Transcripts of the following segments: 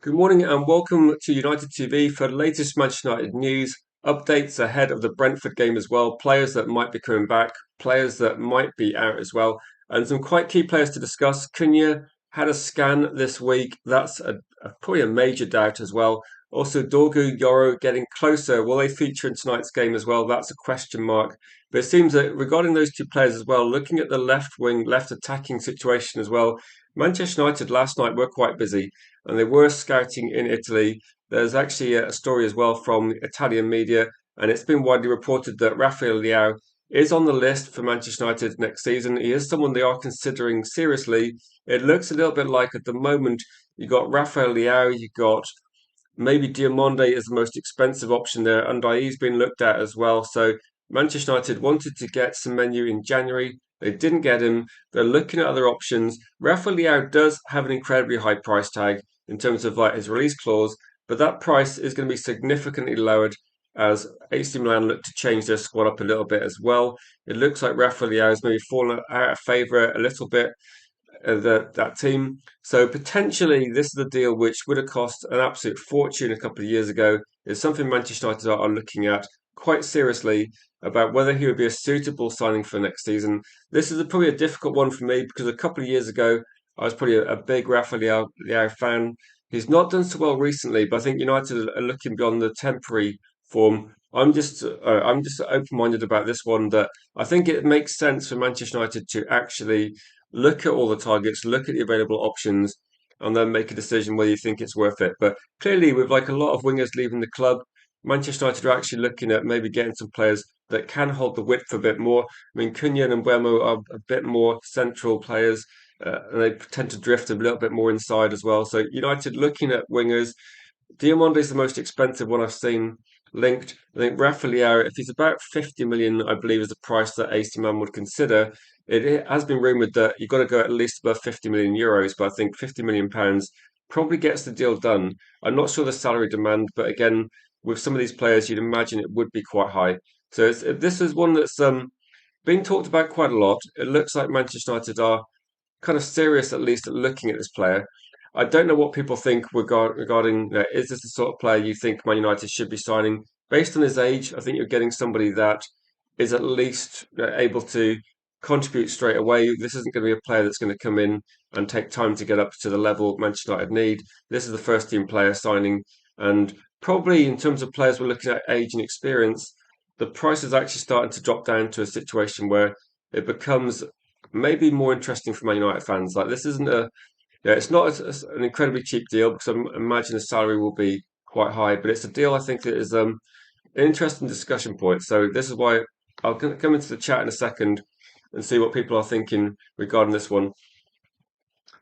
Good morning and welcome to United TV for the latest Manchester United news, updates ahead of the Brentford game as well, players that might be coming back, players that might be out as well, and some quite key players to discuss. Cunha had a scan this week. That's probably a major doubt as well. Also, Dorgu, Yoro getting closer. Will they feature in tonight's game as well? That's a question mark. But it seems that regarding those two players as well, looking at the left wing, left attacking situation as well, Manchester United last night were quite busy and they were scouting in Italy. There's actually a story as well from Italian media, and it's been widely reported that Rafael Leao is on the list for Manchester United next season. He is someone they are considering seriously. It looks a little bit like at the moment you got Rafael Leao, you got maybe Diamonde is the most expensive option there. Undai's been looked at as well. So Manchester United wanted to get Semenyo in January. They didn't get him. They're looking at other options. Rafael Leao does have an incredibly high price tag in terms of like his release clause, but that price is going to be significantly lowered as AC Milan look to change their squad up a little bit as well. It looks like Rafael Leao has maybe fallen out of favour a little bit that team. So potentially, this is a deal which would have cost an absolute fortune a couple of years ago. Is something Manchester United are looking at quite seriously about whether he would be a suitable signing for next season. This is probably a difficult one for me because a couple of years ago I was probably a big Rafael Leao fan. He's not done so well recently, but I think United are looking beyond the temporary form. I'm just open-minded about this one. That I think it makes sense for Manchester United to actually look at all the targets, look at the available options, and then make a decision whether you think it's worth it. But clearly, with like a lot of wingers leaving the club, Manchester United are actually looking at maybe getting some players that can hold the width a bit more. I mean, Cunha and Mbeumo are a bit more central players, and they tend to drift a little bit more inside as well. So United looking at wingers. Diamande is the most expensive one I've seen linked. I think Rafael, if he's about 50 million, I believe is the price that AC Milan would consider. It has been rumoured that you've got to go at least above 50 million euros, but I think 50 million pounds probably gets the deal done. I'm not sure the salary demand, but again, with some of these players, you'd imagine it would be quite high. So this is one that's been talked about quite a lot. It looks like Manchester United are kind of serious, at least, at looking at this player. I don't know what people think regarding is this the sort of player you think Man United should be signing? Based on his age, I think you're getting somebody that is at least able to contribute straight away. This isn't going to be a player that's going to come in and take time to get up to the level Manchester United need. This is the first team player signing, and probably in terms of players we're looking at age and experience, the price is actually starting to drop down to a situation where it becomes maybe more interesting for Man United fans. Like this isn't it's not an incredibly cheap deal because I imagine the salary will be quite high, but it's a deal I think that is an interesting discussion point. So this is why I'll come into the chat in a second and see what people are thinking regarding this one.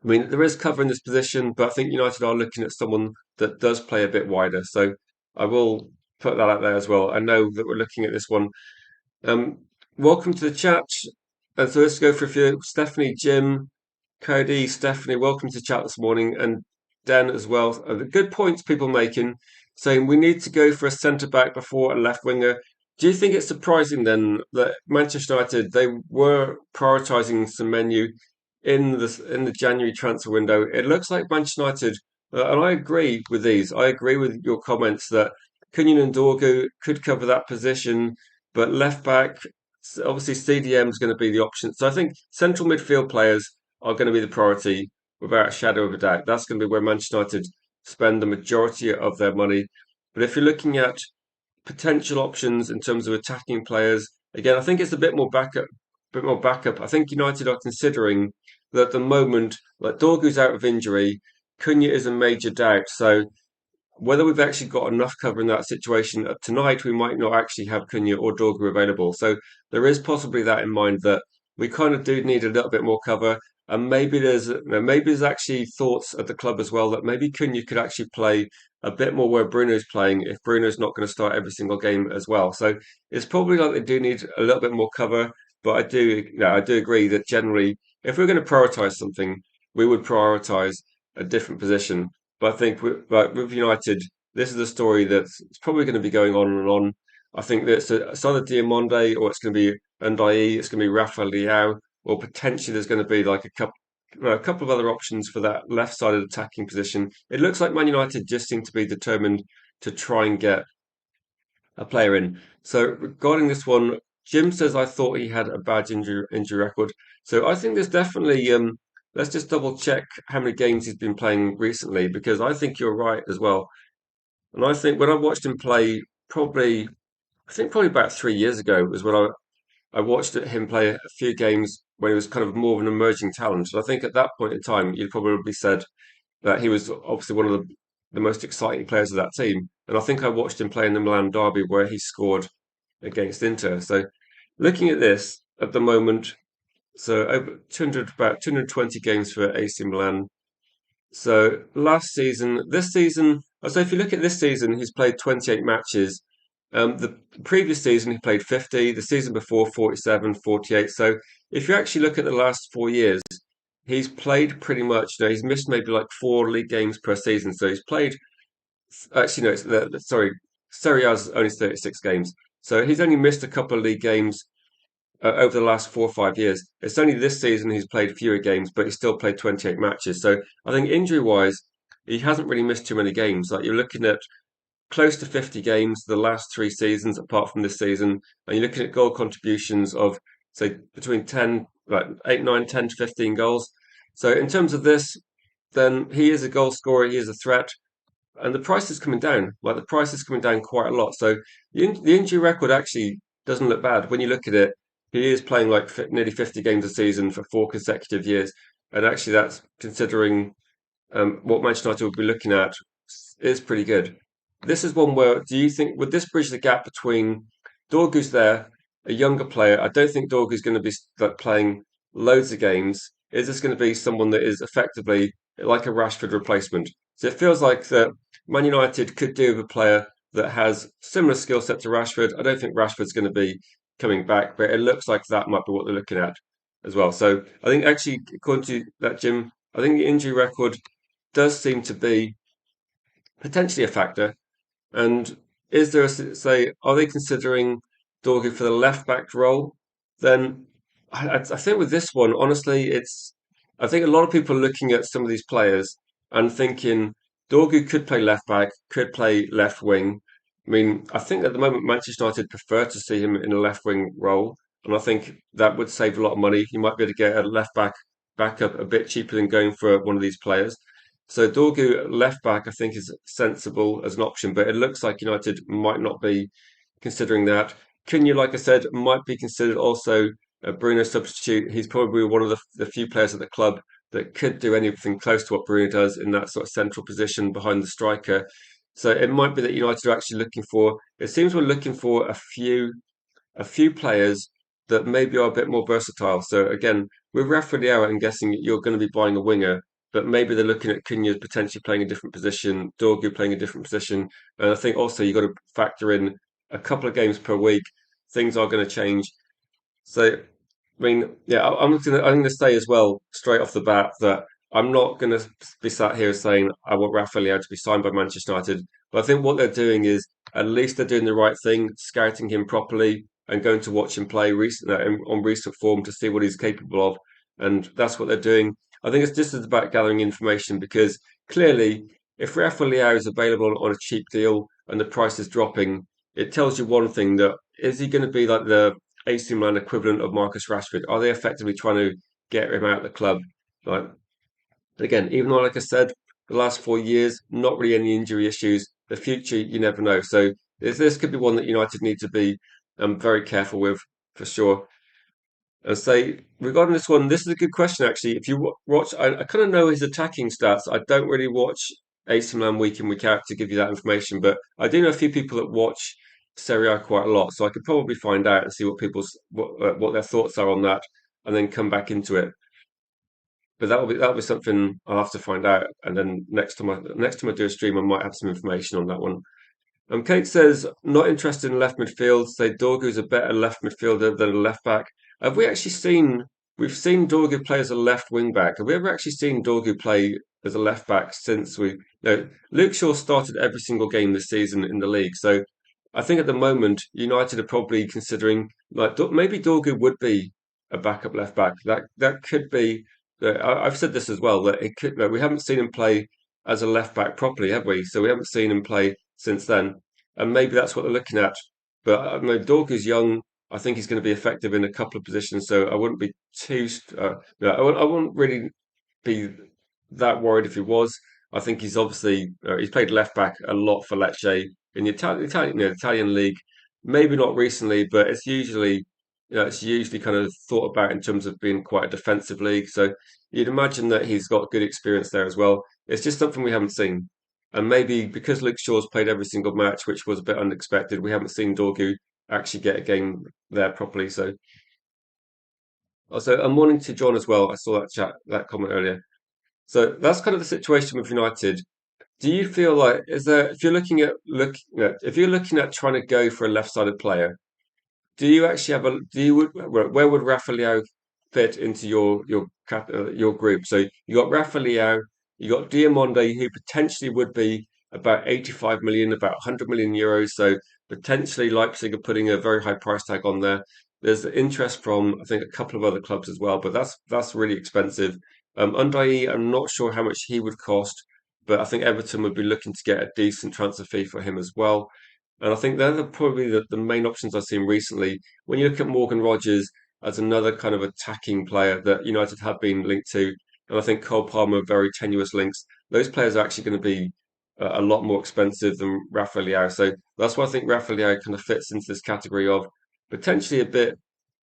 I mean, there is cover in this position, but I think United are looking at someone that does play a bit wider. So I will put that out there as well. I know that we're looking at this one. Um, Welcome to the chat. And so let's go for a few. Stephanie, Jim, Cody, Stephanie, welcome to chat this morning, and Dan as well. The good points people making, saying we need to go for a centre back before a left winger. Do you think it's surprising then that Manchester United they were prioritising Semenyo in the January transfer window? It looks like Manchester United, and I agree with these. I agree with your comments that Cunha and Dorgu could cover that position, but left back, obviously CDM is going to be the option. So I think central midfield players are going to be the priority without a shadow of a doubt. That's going to be where Manchester United spend the majority of their money. But if you're looking at potential options in terms of attacking players, again, I think it's a bit more backup. Bit more backup. I think United are considering that at the moment, like Dorgu's out of injury, Cunha is a major doubt. So whether we've actually got enough cover in that situation tonight, we might not actually have Cunha or Dorgu available. So there is possibly that in mind that we kind of do need a little bit more cover. And maybe there's actually thoughts at the club as well that maybe Cunha could actually play a bit more where Bruno's playing if Bruno's not going to start every single game as well. So it's probably like they do need a little bit more cover. But I do agree that generally, if we're going to prioritise something, we would prioritise a different position. But I think with United, this is a story that's it's probably going to be going on and on. I think that it's either Diamonde or it's going to be Ndai, it's going to be Rafael Leao, or potentially there's going to be like a couple a couple of other options for that left-sided attacking position. It looks like Man United just seem to be determined to try and get a player in. So regarding this one, Jim says I thought he had a bad injury record. So I think there's definitely let's just double check how many games he's been playing recently because I think you're right as well. And I think when I watched him play, probably I think probably about 3 years ago was when I watched him play a few games when he was kind of more of an emerging talent. And I think at that point in time, you'd probably said that he was obviously one of the most exciting players of that team. And I think I watched him play in the Milan derby where he scored against Inter. So looking at this at the moment, so over 200, about 220 games for AC Milan. So last season, this season, so if you look at this season, he's played 28 matches. The previous season, he played 50. The season before, 47, 48. So if you actually look at the last 4 years, he's played pretty much, he's missed maybe like 4 league games per season. So he's played, actually, no, sorry, Serie A's only 36 games. So he's only missed a couple of league games over the last 4 or 5 years. It's only this season he's played fewer games, but he's still played 28 matches. So I think injury wise, he hasn't really missed too many games. Like you're looking at close to 50 games the last 3 seasons, apart from this season, and you're looking at goal contributions of say between 10, like 8, 9, 10 to 15 goals. So in terms of this, then he is a goal scorer, he is a threat, and the price is coming down. Like the price is coming down quite a lot. So the injury record actually doesn't look bad when you look at it. He is playing like nearly 50 games a season for 4 consecutive years, and actually that's considering what Manchester United will be looking at is pretty good. This is one where do you think would this bridge the gap between Dorgu's there, a younger player? I don't think Dorgu's going to be like playing loads of games. Is this going to be someone that is effectively like a Rashford replacement? So it feels like that Man United could do with a player that has similar skill set to Rashford. I don't think Rashford's going to be coming back, but it looks like that might be what they're looking at as well. So I think actually, according to that, Jim, I think the injury record does seem to be potentially a factor. And is there a say, are they considering Dorgu for the left back role? Then I think with this one, honestly, I think a lot of people are looking at some of these players and thinking Dorgu could play left back, could play left wing. I mean, I think at the moment Manchester United prefer to see him in a left wing role, and I think that would save a lot of money. He might be able to get a left back up a bit cheaper than going for one of these players. So Dorgu left back, I think, is sensible as an option, but it looks like United might not be considering that. Cunha, like I said, might be considered also a Bruno substitute. He's probably one of the few players at the club that could do anything close to what Bruno does in that sort of central position behind the striker. So it might be that United are actually looking for. It seems we're looking for a few players that maybe are a bit more versatile. So again, with Rafael Leao, I'm guessing you're going to be buying a winger, but maybe they're looking at Cunha potentially playing a different position, Dorgu playing a different position, and I think also you've got to factor in a couple of games per week. Things are going to change. So, I mean, yeah, I'm gonna say as well straight off the bat that I'm not gonna be sat here saying I want Rafael Leao to be signed by Manchester United, but I think what they're doing is at least they're doing the right thing, scouting him properly and going to watch him play on recent form to see what he's capable of, and that's what they're doing. I think it's just as about gathering information because clearly, if Rafael Leao is available on a cheap deal and the price is dropping, it tells you one thing that is he going to be like the AC Milan equivalent of Marcus Rashford? Are they effectively trying to get him out of the club? Like again, even though, like I said, the last 4 years, not really any injury issues. The future, you never know. So this could be one that United need to be very careful with for sure. And say regarding this one, this is a good question actually. If you watch, I kind of know his attacking stats. I don't really watch AC Milan week in week out to give you that information, but I do know a few people that watch Serie A quite a lot, so I could probably find out and see what their thoughts are on that, and then come back into it. But that'll be something I'll have to find out, and then next time I do a stream, I might have some information on that one. Kate says, not interested in left midfield. Say Dorgu's a better left midfielder than a left back. Have we actually we've seen Dorgu play as a left wing back. Have we ever actually seen Dorgu play as a left back since no, Luke Shaw started every single game this season in the league. So I think at the moment, United are probably considering, like, maybe Dorgu would be a backup left back. That could be I've said this as well that it could. No, we haven't seen him play as a left back properly, have we? So we haven't seen him play since then, and maybe that's what they're looking at. But no, Dorgu's young. I think he's going to be effective in a couple of positions, so I wouldn't be too. No, I wouldn't really be that worried if he was. I think he's obviously he's played left back a lot for Lecce in the Italian league. Maybe not recently, but it's usually kind of thought about in terms of being quite a defensive league. So you'd imagine that he's got good experience there as well. It's just something we haven't seen. And maybe because Luke Shaw's played every single match, which was a bit unexpected, we haven't seen Dorgu actually get a game there properly. So also, I'm wanting to John as well. I saw that comment earlier. So that's kind of the situation with United. Do you feel like is there if you're if you're looking at trying to go for a left-sided player, do you actually have a do you would where would Rafael Leao fit into your group? So you got Rafael Leao, you got Diamonde, who potentially would be about 85 million, about 100 million euros. So potentially Leipzig are putting a very high price tag on there. There's interest from I think a couple of other clubs as well, but that's really expensive. Unai, I'm not sure how much he would cost, but I think Everton would be looking to get a decent transfer fee for him as well. And I think they're probably the main options I've seen recently. When you look at Morgan Rogers as another kind of attacking player that United have been linked to, and I think Cole Palmer, very tenuous links, those players are actually going to be a lot more expensive than Rafael Leao. So that's why I think Rafael Leao kind of fits into this category of potentially a bit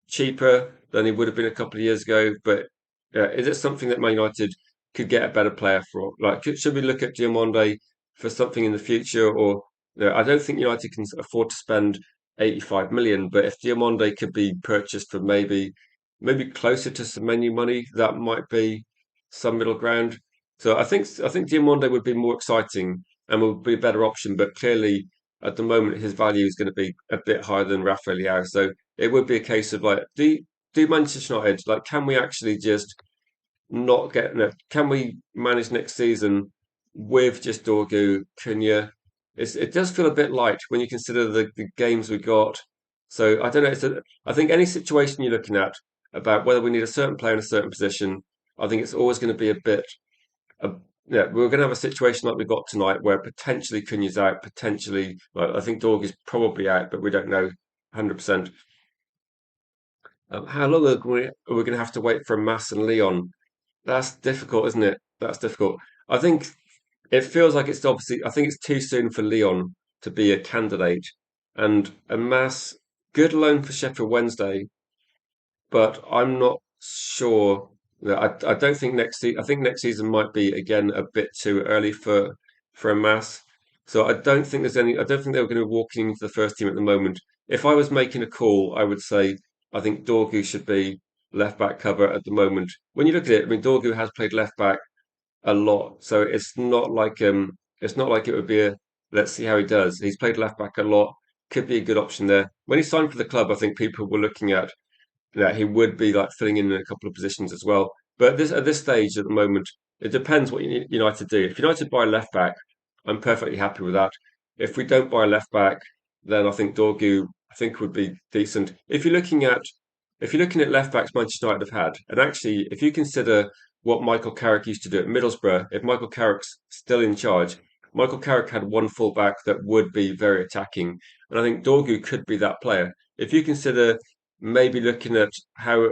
cheaper than he would have been a couple of years ago. But is it something that Man United could get a better player for? Like, should we look at Diamonde for something in the future? Or I don't think United can afford to spend 85 million. But if Diamonde could be purchased for maybe closer to some menu money, that might be some middle ground. So I think Diamonde would be more exciting and would be a better option. But clearly, at the moment, his value is going to be a bit higher than Rafael Leao. So it would be a case of like, do Manchester United like can we actually just not get no, can we manage next season with just Dorgu, Cunha? It does feel a bit light when you consider the games we got. So I don't know. I think any situation you're looking at about whether we need a certain player in a certain position, I think it's always going to be a bit. A, yeah, we're going to have a situation like we got tonight where potentially Cunha's out, potentially. Well, I think Dorg is probably out, but we don't know 100%. How long are we going to have to wait for Mass and Leon? That's difficult, isn't it? That's difficult. I think it feels like it's obviously. I think it's too soon for Leon to be a candidate, and a Mass good loan for Sheffield Wednesday, but I'm not sure. I don't think next season. I think next season might be again a bit too early for a Mass. So I don't think there's any. I don't think they're going to be walking into the first team at the moment. If I was making a call, I would say I think Dorgu should be left back cover at the moment. When you look at it, I mean Dorgu has played left back a lot, so it's not like it would be a let's see how he does. He's played left back a lot, could be a good option there. When he signed for the club, I think people were looking at that he would be like filling in a couple of positions as well. But at this stage at the moment, it depends what United do. If United buy a left back, I'm perfectly happy with that. If we don't buy a left back, then I think Dorgu I think would be decent. If you're looking at left backs Manchester United have had, and actually if you consider what Michael Carrick used to do at Middlesbrough, if Michael Carrick's still in charge, Michael Carrick had one full back that would be very attacking, and I think Dorgu could be that player. If you consider maybe looking at how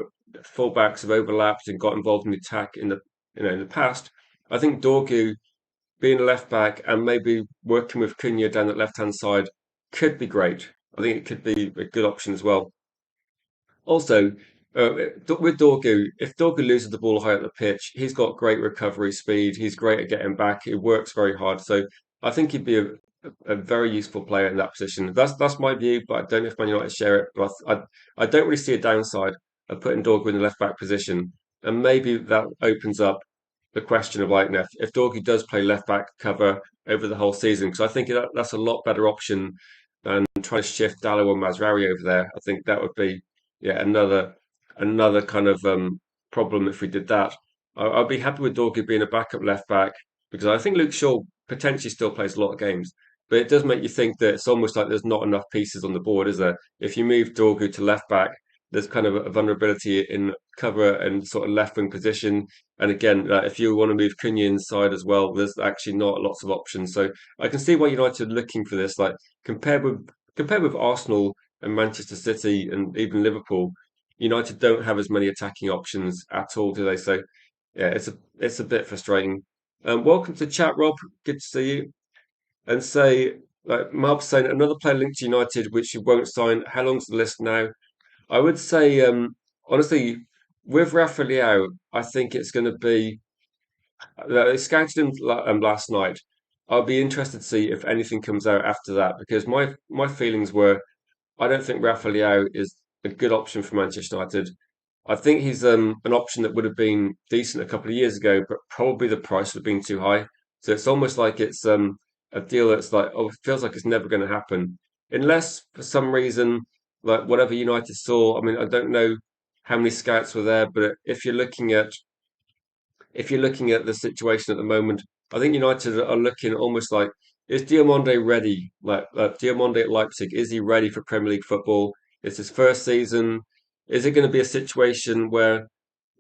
fullbacks have overlapped and got involved in the attack in the past. I think Dorgu being a left back and maybe working with Cunha down that left hand side could be great. I think it could be a good option as well. Also, with Dorgu, if Dorgu loses the ball high up the pitch, he's got great recovery speed. He's great at getting back. He works very hard. So I think he'd be a very useful player in that position. That's my view, but I don't know if Man United share it. But I don't really see a downside of putting Dorgu in the left back position. And maybe that opens up the question of like, if Dorgu does play left back cover over the whole season, because I think that's a lot better option than trying to shift Dallo or Mazraoui over there. I think that would be yeah another kind of problem if we did that. I'd be happy with Dorgu being a backup left back because I think Luke Shaw potentially still plays a lot of games. But it does make you think that it's almost like there's not enough pieces on the board, is there? If you move Dorgu to left back, there's kind of a vulnerability in cover and sort of left wing position. And again, if you want to move Cunha inside as well, there's actually not lots of options. So I can see why United are looking for this. Like compared with Arsenal and Manchester City and even Liverpool, United don't have as many attacking options at all, do they? So yeah, it's a bit frustrating. Welcome to chat, Rob. Good to see you. And say like Mark's saying, another player linked to United which you won't sign. How long's the list now? I would say, honestly, with Rafael Leao, I think it's going to be. They scouted him last night. I'll be interested to see if anything comes out after that because my feelings were I don't think Rafael Leao is a good option for Manchester United. I think he's an option that would have been decent a couple of years ago, but probably the price would have been too high. So it's almost like it's a deal that's like, oh, it feels like it's never going to happen. Unless for some reason, like whatever United saw, I mean, I don't know how many scouts were there, but if you're looking at the situation at the moment, I think United are looking almost like is Diomande ready? Like Diomande at Leipzig, is he ready for Premier League football? It's his first season. Is it going to be a situation where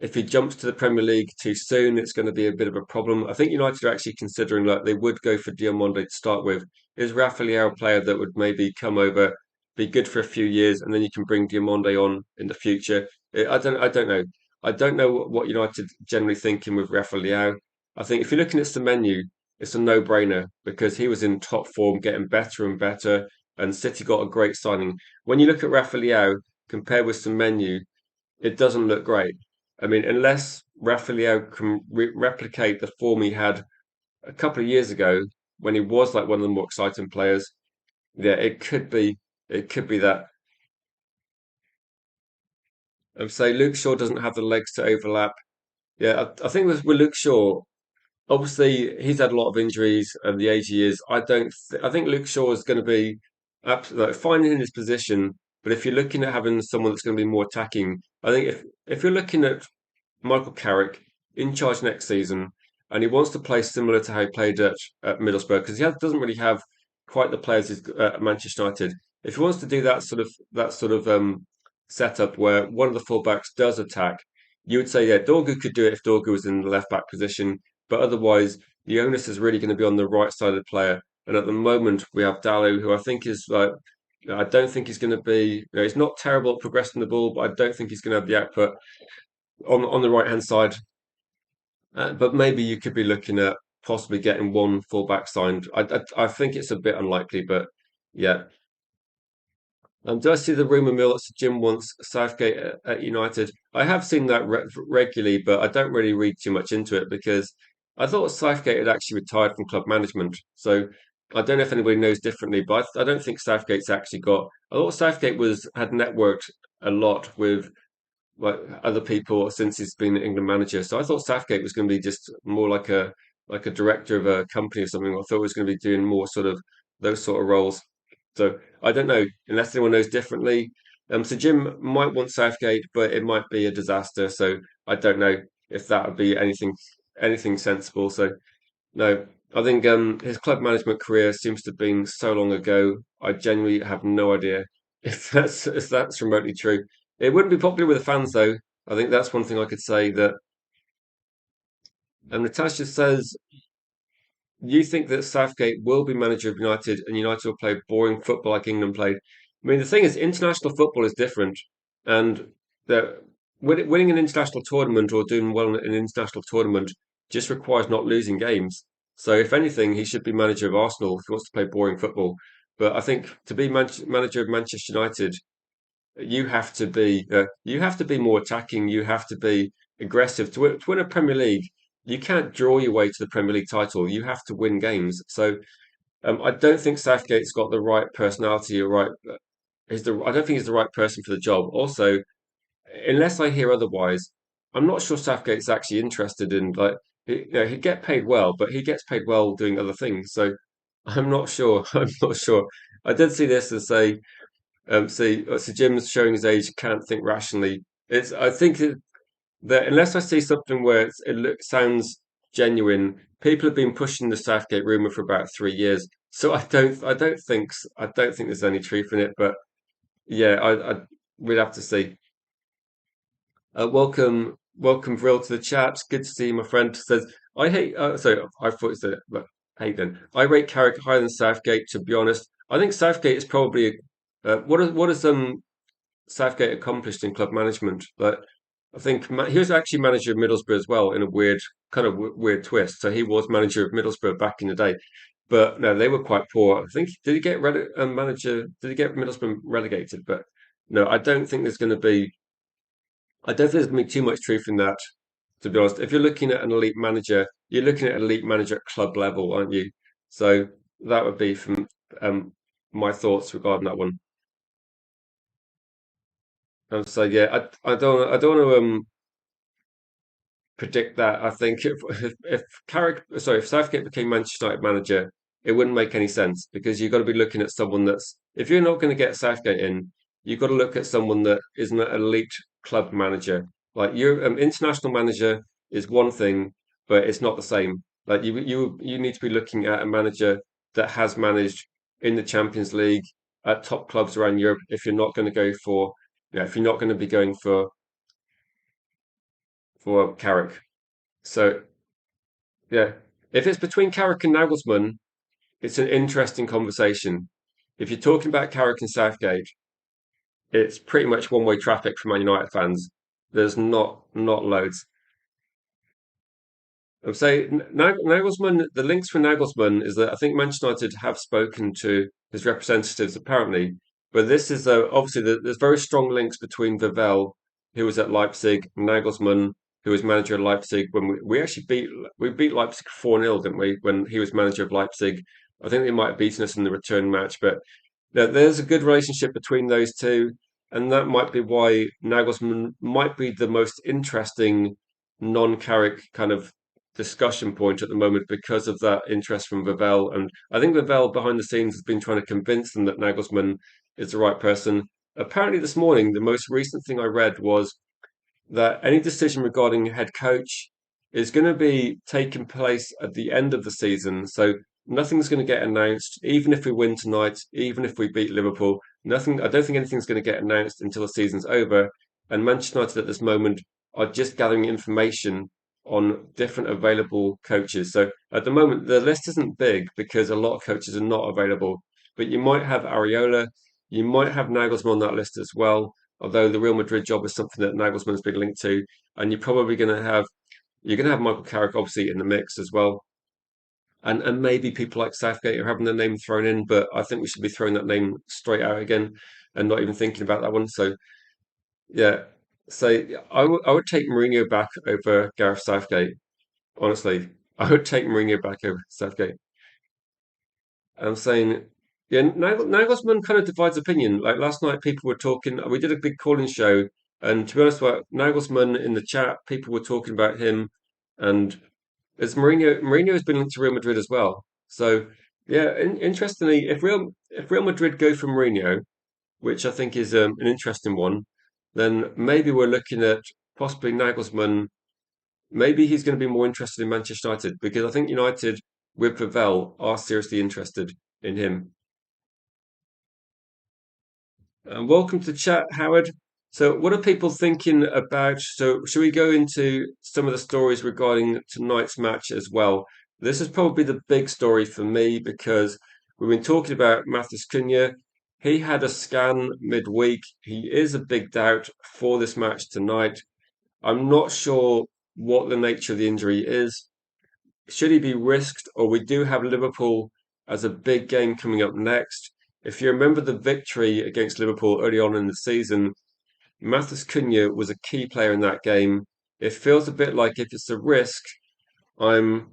if he jumps to the Premier League too soon, it's going to be a bit of a problem? I think United are actually considering like they would go for Diomande to start with. Is Rafael a player that would maybe come over, be good for a few years, and then you can bring Diomande on in the future? I don't know. I don't know what United generally thinking with Rafael Leao. I think if you're looking at Semenyo, it's a no-brainer because he was in top form, getting better and better, and City got a great signing. When you look at Rafael Leao compared with Semenyo, it doesn't look great. I mean, unless Rafael Leao can replicate the form he had a couple of years ago when he was like one of the more exciting players, yeah, it could be that. And say Luke Shaw doesn't have the legs to overlap. Yeah, I think with Luke Shaw, obviously he's had a lot of injuries and the age he is. I think Luke Shaw is going to be absolutely like, fine in his position. But if you're looking at having someone that's going to be more attacking, I think if you're looking at Michael Carrick in charge next season, and he wants to play similar to how he played at Middlesbrough because doesn't really have quite the players at Manchester United. If he wants to do that sort of setup where one of the fullbacks does attack, you would say yeah, Dorgu could do it if Dorgu was in the left back position, but otherwise the onus is really going to be on the right side of the player. And at the moment we have Dallo, who I think is like I don't think he's going to be. He's not terrible at progressing the ball, but I don't think he's going to have the output on the right hand side. But maybe you could be looking at possibly getting one fullback signed. I think it's a bit unlikely, but yeah. Do I see the rumor mill that Jim wants Southgate at United? I have seen that regularly, but I don't really read too much into it because I thought Southgate had actually retired from club management. So I don't know if anybody knows differently, but I don't think Southgate's actually got. I thought Southgate was had networked a lot with like other people since he's been England manager. So I thought Southgate was going to be just more like a director of a company or something. I thought he was going to be doing more sort of those sort of roles. So I don't know unless anyone knows differently. So Jim might want Southgate, but it might be a disaster. So I don't know if that would be anything sensible. So no, I think his club management career seems to have been so long ago. I genuinely have no idea if that's remotely true. It wouldn't be popular with the fans, though. I think that's one thing I could say that. Natasha says, "You think that Southgate will be manager of United, and United will play boring football like England played?" I mean, the thing is, international football is different, and that winning an international tournament or doing well in an international tournament just requires not losing games. So, if anything, he should be manager of Arsenal if he wants to play boring football. But I think to be manager of Manchester United, you have to be more attacking. You have to be aggressive to win a Premier League. You can't draw your way to the Premier League title. You have to win games. So I don't think Southgate's got the right personality or right. I don't think he's the right person for the job. Also, unless I hear otherwise, I'm not sure Southgate's actually interested in like he'd get paid well, but he gets paid well doing other things. So I'm not sure. I'm not sure. I did see this and say so Jim's showing his age, can't think rationally. I think that unless I see something where sounds genuine, people have been pushing the Southgate rumor for about 3 years. So I don't think there's any truth in it. But yeah, we'd have to see. Welcome, Vril, to the chat. Good to see you, my friend. Says I hate. Sorry, I thought you said it, but hate then. I rate Carrick higher than Southgate. To be honest, I think Southgate is probably. What has Southgate accomplished in club management? But I think he was actually manager of Middlesbrough as well in a weird kind of weird twist. So he was manager of Middlesbrough back in the day, but no, they were quite poor. I think did he get manager? Did he get Middlesbrough relegated? But no, I don't think there's going to be. I don't think there's going to be too much truth in that, to be honest. If you're looking at an elite manager, you're looking at an elite manager at club level, aren't you? So that would be from um, my thoughts regarding that one. So yeah, I don't want to predict that. I think if Carrick, sorry, if Southgate became Manchester United manager, it wouldn't make any sense because you've got to be looking at someone that's if you're not going to get Southgate in, you've got to look at someone that isn't an elite club manager. Like your international manager is one thing, but it's not the same. Like you need to be looking at a manager that has managed in the Champions League at top clubs around Europe. If you're not going to go for, if you're not going to be going for Carrick. So yeah. If it's between Carrick and Nagelsmann, it's an interesting conversation. If you're talking about Carrick and Southgate, it's pretty much one-way traffic for Man United fans. There's not loads. I'm saying Nagelsmann, the links for Nagelsmann is that I think Manchester United have spoken to his representatives apparently, but this is obviously there's very strong links between Vivell, who was at Leipzig, Nagelsmann, who was manager of Leipzig when we actually beat Leipzig 4-0, didn't we? When he was manager of Leipzig, I think they might have beaten us in the return match, but there's a good relationship between those two, and that might be why Nagelsmann might be the most interesting non-Carrick kind of discussion point at the moment because of that interest from Vivell. And I think Vivell behind the scenes has been trying to convince them that Nagelsmann is the right person. Apparently, this morning, the most recent thing I read was that any decision regarding head coach is going to be taking place at the end of the season. So nothing's going to get announced, even if we win tonight, even if we beat Liverpool. Nothing. I don't think anything's going to get announced until the season's over. And Manchester United at this moment are just gathering information on different available coaches. So at the moment, the list isn't big because a lot of coaches are not available. But you might have Areola, you might have Nagelsmann on that list as well, although the Real Madrid job is something that Nagelsmann's been linked to, and you're going to have Michael Carrick obviously in the mix as well, and maybe people like Southgate are having their name thrown in, but I think we should be throwing that name straight out again and not even thinking about that one. So yeah, so I would take Mourinho back over Gareth Southgate. Honestly, I would take Mourinho back over Southgate. I'm saying, yeah, Nagelsmann kind of divides opinion. Like last night, people were talking. We did a big calling show, and to be honest, what Nagelsmann in the chat, people were talking about him, and as Mourinho has been linked to Real Madrid as well. So yeah, interestingly, if Real Madrid go for Mourinho, which I think is an interesting one, then maybe we're looking at possibly Nagelsmann. Maybe he's going to be more interested in Manchester United because I think United with Pavel are seriously interested in him. Welcome to chat, Howard. So, what are people thinking about? So, should we go into some of the stories regarding tonight's match as well? This is probably the big story for me because we've been talking about Matheus Cunha. He had a scan midweek. He is a big doubt for this match tonight. I'm not sure what the nature of the injury is. Should he be risked, or we do have Liverpool as a big game coming up next? If you remember the victory against Liverpool early on in the season, Matheus Cunha was a key player in that game. It feels a bit like if it's a risk, I'm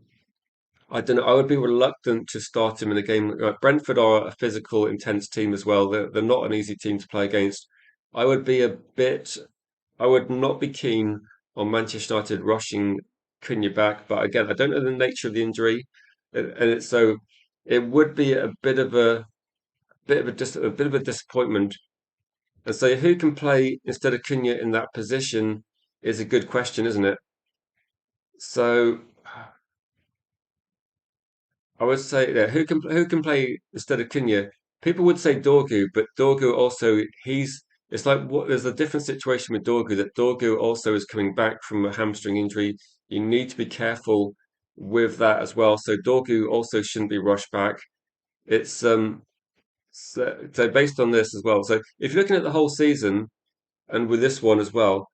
I don't know. I would be reluctant to start him in a game. Brentford are a physical, intense team as well. They're not an easy team to play against. I would be a bit. I would not be keen on Manchester United rushing Cunha back. But again, I don't know the nature of the injury, and so it would be a bit of a disappointment. And so, who can play instead of Cunha in that position is a good question, isn't it? So, I would say, yeah, who can play instead of Cunha? People would say Dorgu, but Dorgu also it's like what there's a different situation with Dorgu that Dorgu also is coming back from a hamstring injury. You need to be careful with that as well. So Dorgu also shouldn't be rushed back. It's so based on this as well. So if you're looking at the whole season and with this one as well,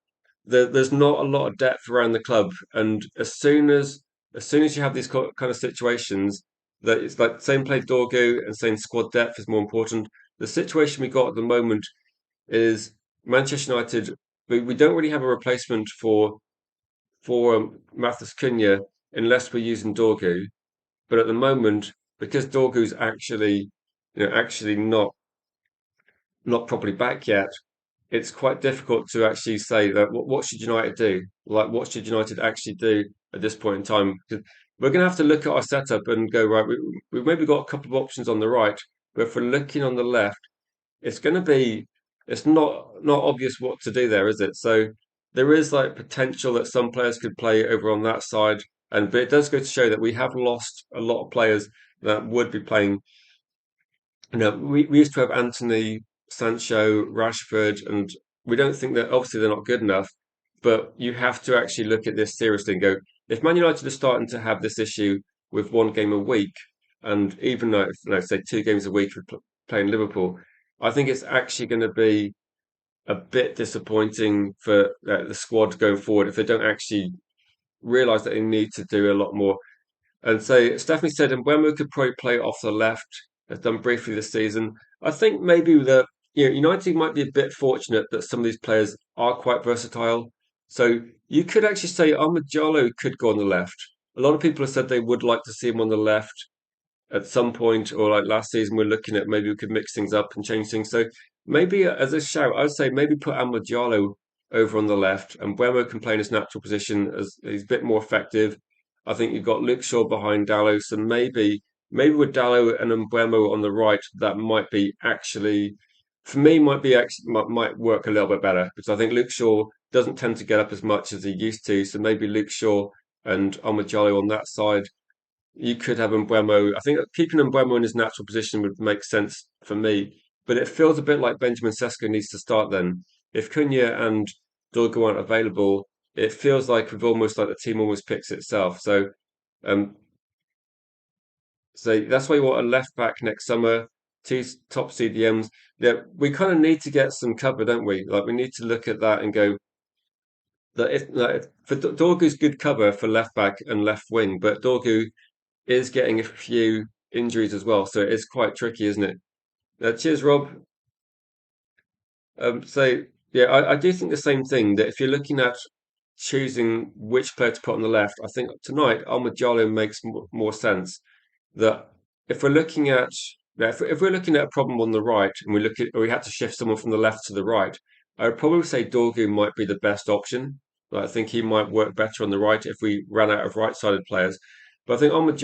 there's not a lot of depth around the club. And as soon as you have these kind of situations, that it's like same play Dorgu and saying squad depth is more important. The situation we got at the moment is Manchester United. We don't really have a replacement for Matheus Cunha unless we're using Dorgu. But at the moment, because Dorgu's actually not properly back yet, it's quite difficult to actually say that what should United do? Like, what should United actually do at this point in time? 'Cause we're going to have to look at our setup and go, right, we've maybe got a couple of options on the right, but if we're looking on the left, it's going to be, it's not obvious what to do there, is it? So there is like potential that some players could play over on that side, and but it does go to show that we have lost a lot of players that would be playing. We used to have Anthony, Sancho, Rashford, and we don't think that obviously they're not good enough. But you have to actually look at this seriously and go, if Man United are starting to have this issue with one game a week, and even though, say 2 games a week for playing Liverpool, I think it's actually going to be a bit disappointing for the squad going forward if they don't actually realise that they need to do a lot more. And so Stephanie said Mbeumo could probably play off the left, has done briefly this season. I think maybe that United might be a bit fortunate that some of these players are quite versatile. So you could actually say Ahmad could go on the left. A lot of people have said they would like to see him on the left at some point, or like last season, we're looking at maybe we could mix things up and change things. So maybe as a shout, I'd say maybe put Amad over on the left, and Buemo can play in his natural position as he's a bit more effective. I think you've got Luke Shaw behind Dallo, so maybe with Dallo and Mbuemo on the right, that might be actually for me might work a little bit better because I think Luke Shaw doesn't tend to get up as much as he used to. So maybe Luke Shaw and Ahmad on that side you could have Mbeumo. I think keeping Mbeumo in his natural position would make sense for me, but it feels a bit like Benjamin Sesko needs to start then. If Cunha and Dorgu aren't available, it feels like we've almost like the team almost picks itself. Um, so that's why you want a left back next summer, two top CDMs. Yeah, we kind of need to get some cover, don't we? Like we need to look at that and go that if like, for Dorgu's good cover for left back and left wing, but Dorgu is getting a few injuries as well, so it is quite tricky, isn't it? Cheers, Rob. So yeah, I do think the same thing that if you're looking at choosing which player to put on the left, I think tonight Ahmad makes more sense. That if we're looking at if we're looking at a problem on the right and we had to shift someone from the left to the right, I would probably say Dorgu might be the best option. Like, I think he might work better on the right if we ran out of right-sided players. But I think Ahmad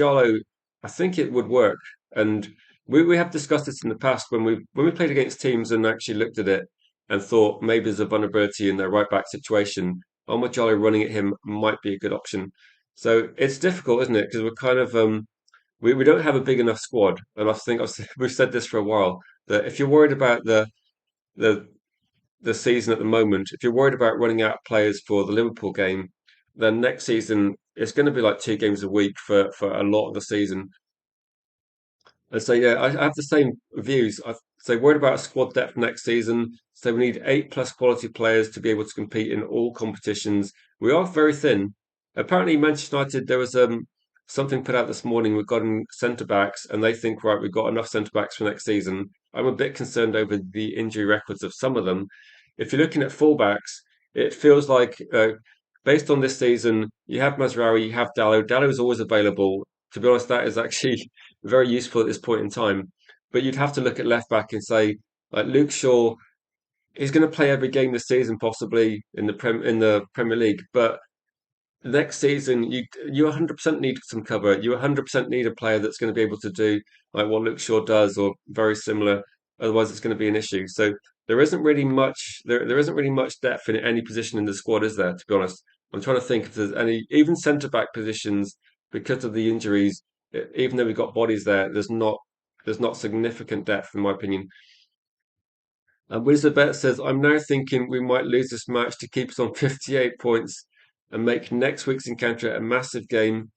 I think it would work. And we have discussed this in the past when we played against teams and actually looked at it and thought maybe there's a vulnerability in their right back situation. Ahmad running at him might be a good option. So it's difficult, isn't it? Because we're kind of we don't have a big enough squad, and I think we've said this for a while that if you're worried about the the season at the moment, if you're worried about running out of players for the Liverpool game, then next season it's going to be like 2 games a week for a lot of the season. And so yeah, I have the same views. I say worried about a squad depth next season. So we need 8+ quality players to be able to compete in all competitions. We are very thin. Apparently, Manchester United, there was something put out this morning regarding centre backs, and they think right, we've got enough centre backs for next season. I'm a bit concerned over the injury records of some of them. If you're looking at fullbacks, it feels like based on this season, you have Mazraoui, you have Dallo. Dallo is always available. To be honest, that is actually very useful at this point in time. But you'd have to look at left back and say, like Luke Shaw, he's going to play every game this season, possibly in the Premier League. But next season, you 100% need some cover. You 100% need a player that's going to be able to do like what Luke Shaw does, or very similar. Otherwise, it's going to be an issue. So there isn't really much depth in any position in the squad, is there? To be honest, I'm trying to think if there's any even centre back positions because of the injuries. Even though we've got bodies there, there's not significant depth in my opinion. And Wizardbet says, I'm now thinking we might lose this match to keep us on 58 points and make next week's encounter a massive game.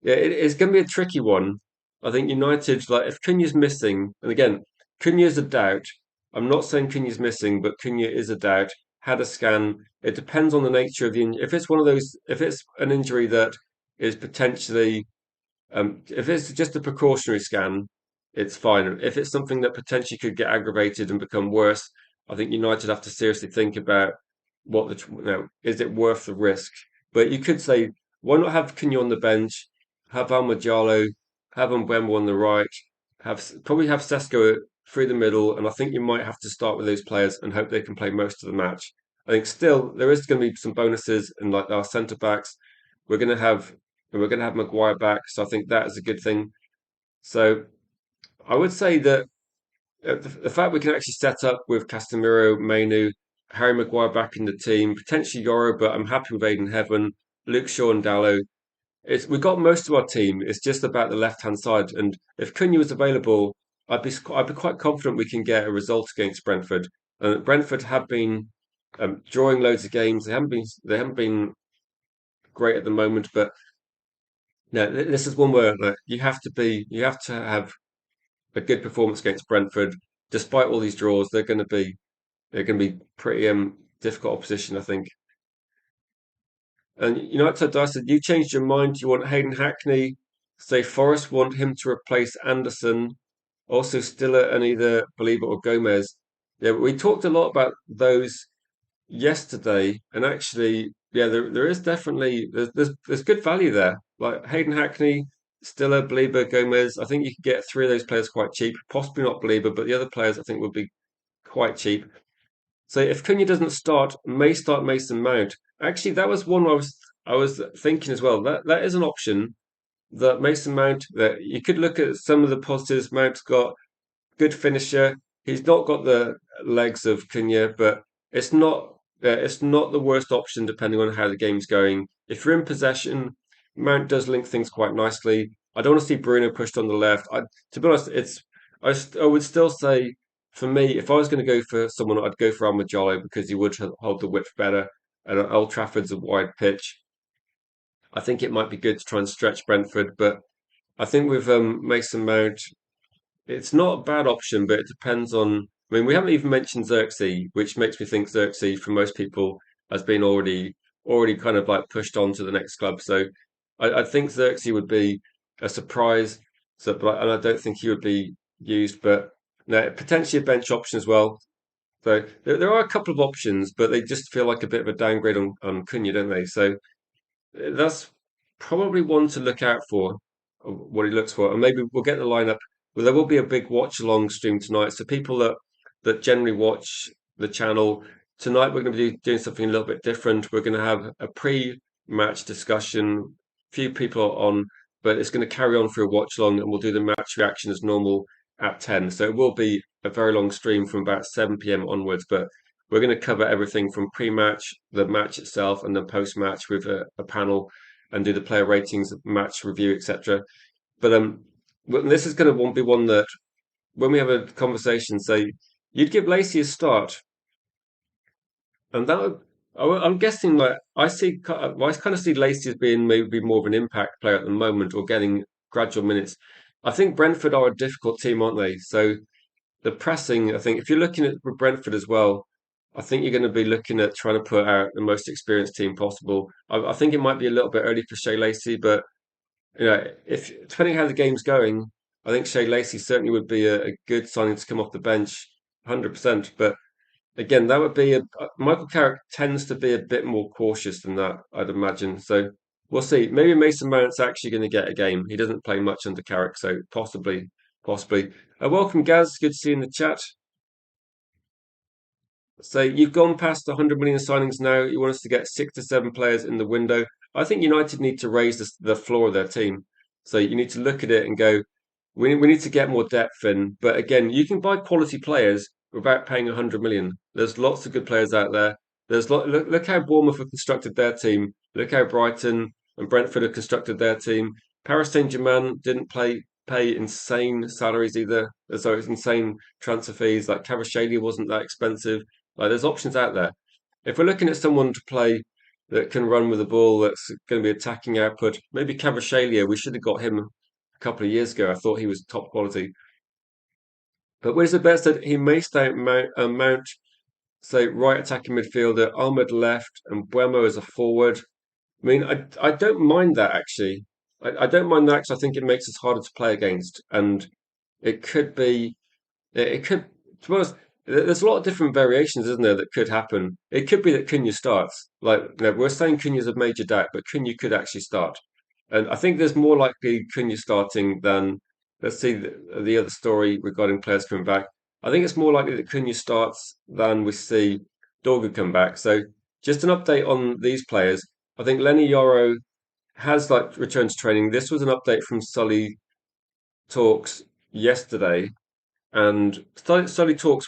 Yeah, it's going to be a tricky one. I think United, like if Cunha's missing, and again, Cunha's a doubt. I'm not saying Cunha's missing, but Cunha is a doubt. Had a scan. It depends on the nature of the injury. If it's one of those, if it's an injury that is potentially if it's just a precautionary scan, it's fine. If it's something that potentially could get aggravated and become worse, I think United have to seriously think about is it worth the risk? But you could say, why not have Cunha on the bench, have Almajalo, have Mbembo on the right, probably have Sesko through the middle, and I think you might have to start with those players and hope they can play most of the match. I think still there is going to be some bonuses in like our centre backs. We're going to have we're going to have Maguire back, so I think that is a good thing. So I would say that the fact we can actually set up with Casemiro, Mainu, Harry Maguire back in the team, potentially Yoro, but I'm happy with Aiden Heaven, Luke Shaw and Dallo. We got most of our team. It's just about the left hand side, and if Cunha was available, I'd be quite confident we can get a result against Brentford. And Brentford have been drawing loads of games. They haven't been great at the moment, but no, this is one where like, you have to have a good performance against Brentford. Despite all these draws, they're going to be pretty difficult opposition, I think. And United, I said you changed your mind. You want Hayden Hackney. Say Forest want him to replace Anderson. Also, Stiller and either Belieber or Gomez. Yeah, we talked a lot about those yesterday, and actually, yeah, there is definitely there's good value there. Like Hayden Hackney, Stiller, Belieber, Gomez. I think you could get three of those players quite cheap. Possibly not Belieber, but the other players I think would be quite cheap. So if Cunha doesn't start, may start Mason Mount. Actually, that was one I was thinking as well. That is an option that Mason Mount that you could look at some of the positives. Mount's got good finisher. He's not got the legs of Cunha, but it's not the worst option depending on how the game's going. If you're in possession, Mount does link things quite nicely. I don't want to see Bruno pushed on the left. To be honest, I would still say for me, if I was going to go for someone, I'd go for Almajalo because he would hold the width better. And Old Trafford's a wide pitch. I think it might be good to try and stretch Brentford, but I think with Mason Mount, it's not a bad option, but it depends on. I mean, we haven't even mentioned Xerxes, which makes me think Xerxes, for most people, has been already kind of like pushed on to the next club. So I think Xerxes would be a surprise. And I don't think he would be used, but no, potentially a bench option as well. So there are a couple of options, but they just feel like a bit of a downgrade on Cunha, don't they? So that's probably one to look out for, what he looks for, and maybe we'll get the lineup. Well, there will be a big watch along stream tonight, so people that generally watch the channel tonight, we're going to be doing something a little bit different. We're going to have a pre-match discussion. Few people are on, but it's going to carry on for a watch along, and we'll do the match reaction as normal at 10. So it will be a very long stream from about 7 p.m. onwards, but we're going to cover everything from pre-match, the match itself, and then post-match with a panel and do the player ratings, match review, etc. But this is going to be one that when we have a conversation, say you'd give Lacey a start, and I'm guessing like I kind of see Lacey as being maybe more of an impact player at the moment or getting gradual minutes. I think Brentford are a difficult team, aren't they? So the pressing, I think, if you're looking at Brentford as well, I think you're going to be looking at trying to put out the most experienced team possible. I think it might be a little bit early for Shea Lacey, but if depending how the game's going, I think Shea Lacey certainly would be a good signing to come off the bench, 100%. But again, that would be Michael Carrick tends to be a bit more cautious than that, I'd imagine. So we'll see. Maybe Mason Mount's actually going to get a game. He doesn't play much under Carrick, so possibly. Welcome, Gaz. Good to see you in the chat. So you've gone past the 100 million signings now. You want us to get 6 to 7 players in the window. I think United need to raise the floor of their team. So you need to look at it and go, we need to get more depth in. But again, you can buy quality players without paying 100 million. There's lots of good players out there. Look how Bournemouth have constructed their team. Look how Brighton and Brentford have constructed their team. Paris Saint-Germain didn't play pay insane salaries either. So it's insane transfer fees. Like Kvaratskhelia wasn't that expensive. Like there's options out there. If we're looking at someone to play that can run with the ball, that's going to be attacking output, maybe Kvaratskhelia, we should have got him a couple of years ago. I thought he was top quality. But where's the best that he may stay Mount, say, right attacking midfielder, Ahmed left, and Buemo as a forward. I mean, I don't mind that actually. I don't mind that because I think it makes us harder to play against, and it could be it could, to be honest, there's a lot of different variations, isn't there, that could happen. It could be that Cunha starts. Like, we're saying Cunha's a major doubt, but Cunha could actually start. And I think there's more likely Cunha starting than, let's see, the other story regarding players coming back. I think it's more likely that Cunha starts than we see Dorgu come back. So just an update on these players. I think Lenny Yoro has like returned to training. This was an update from Sully Talks yesterday, and Sully Talks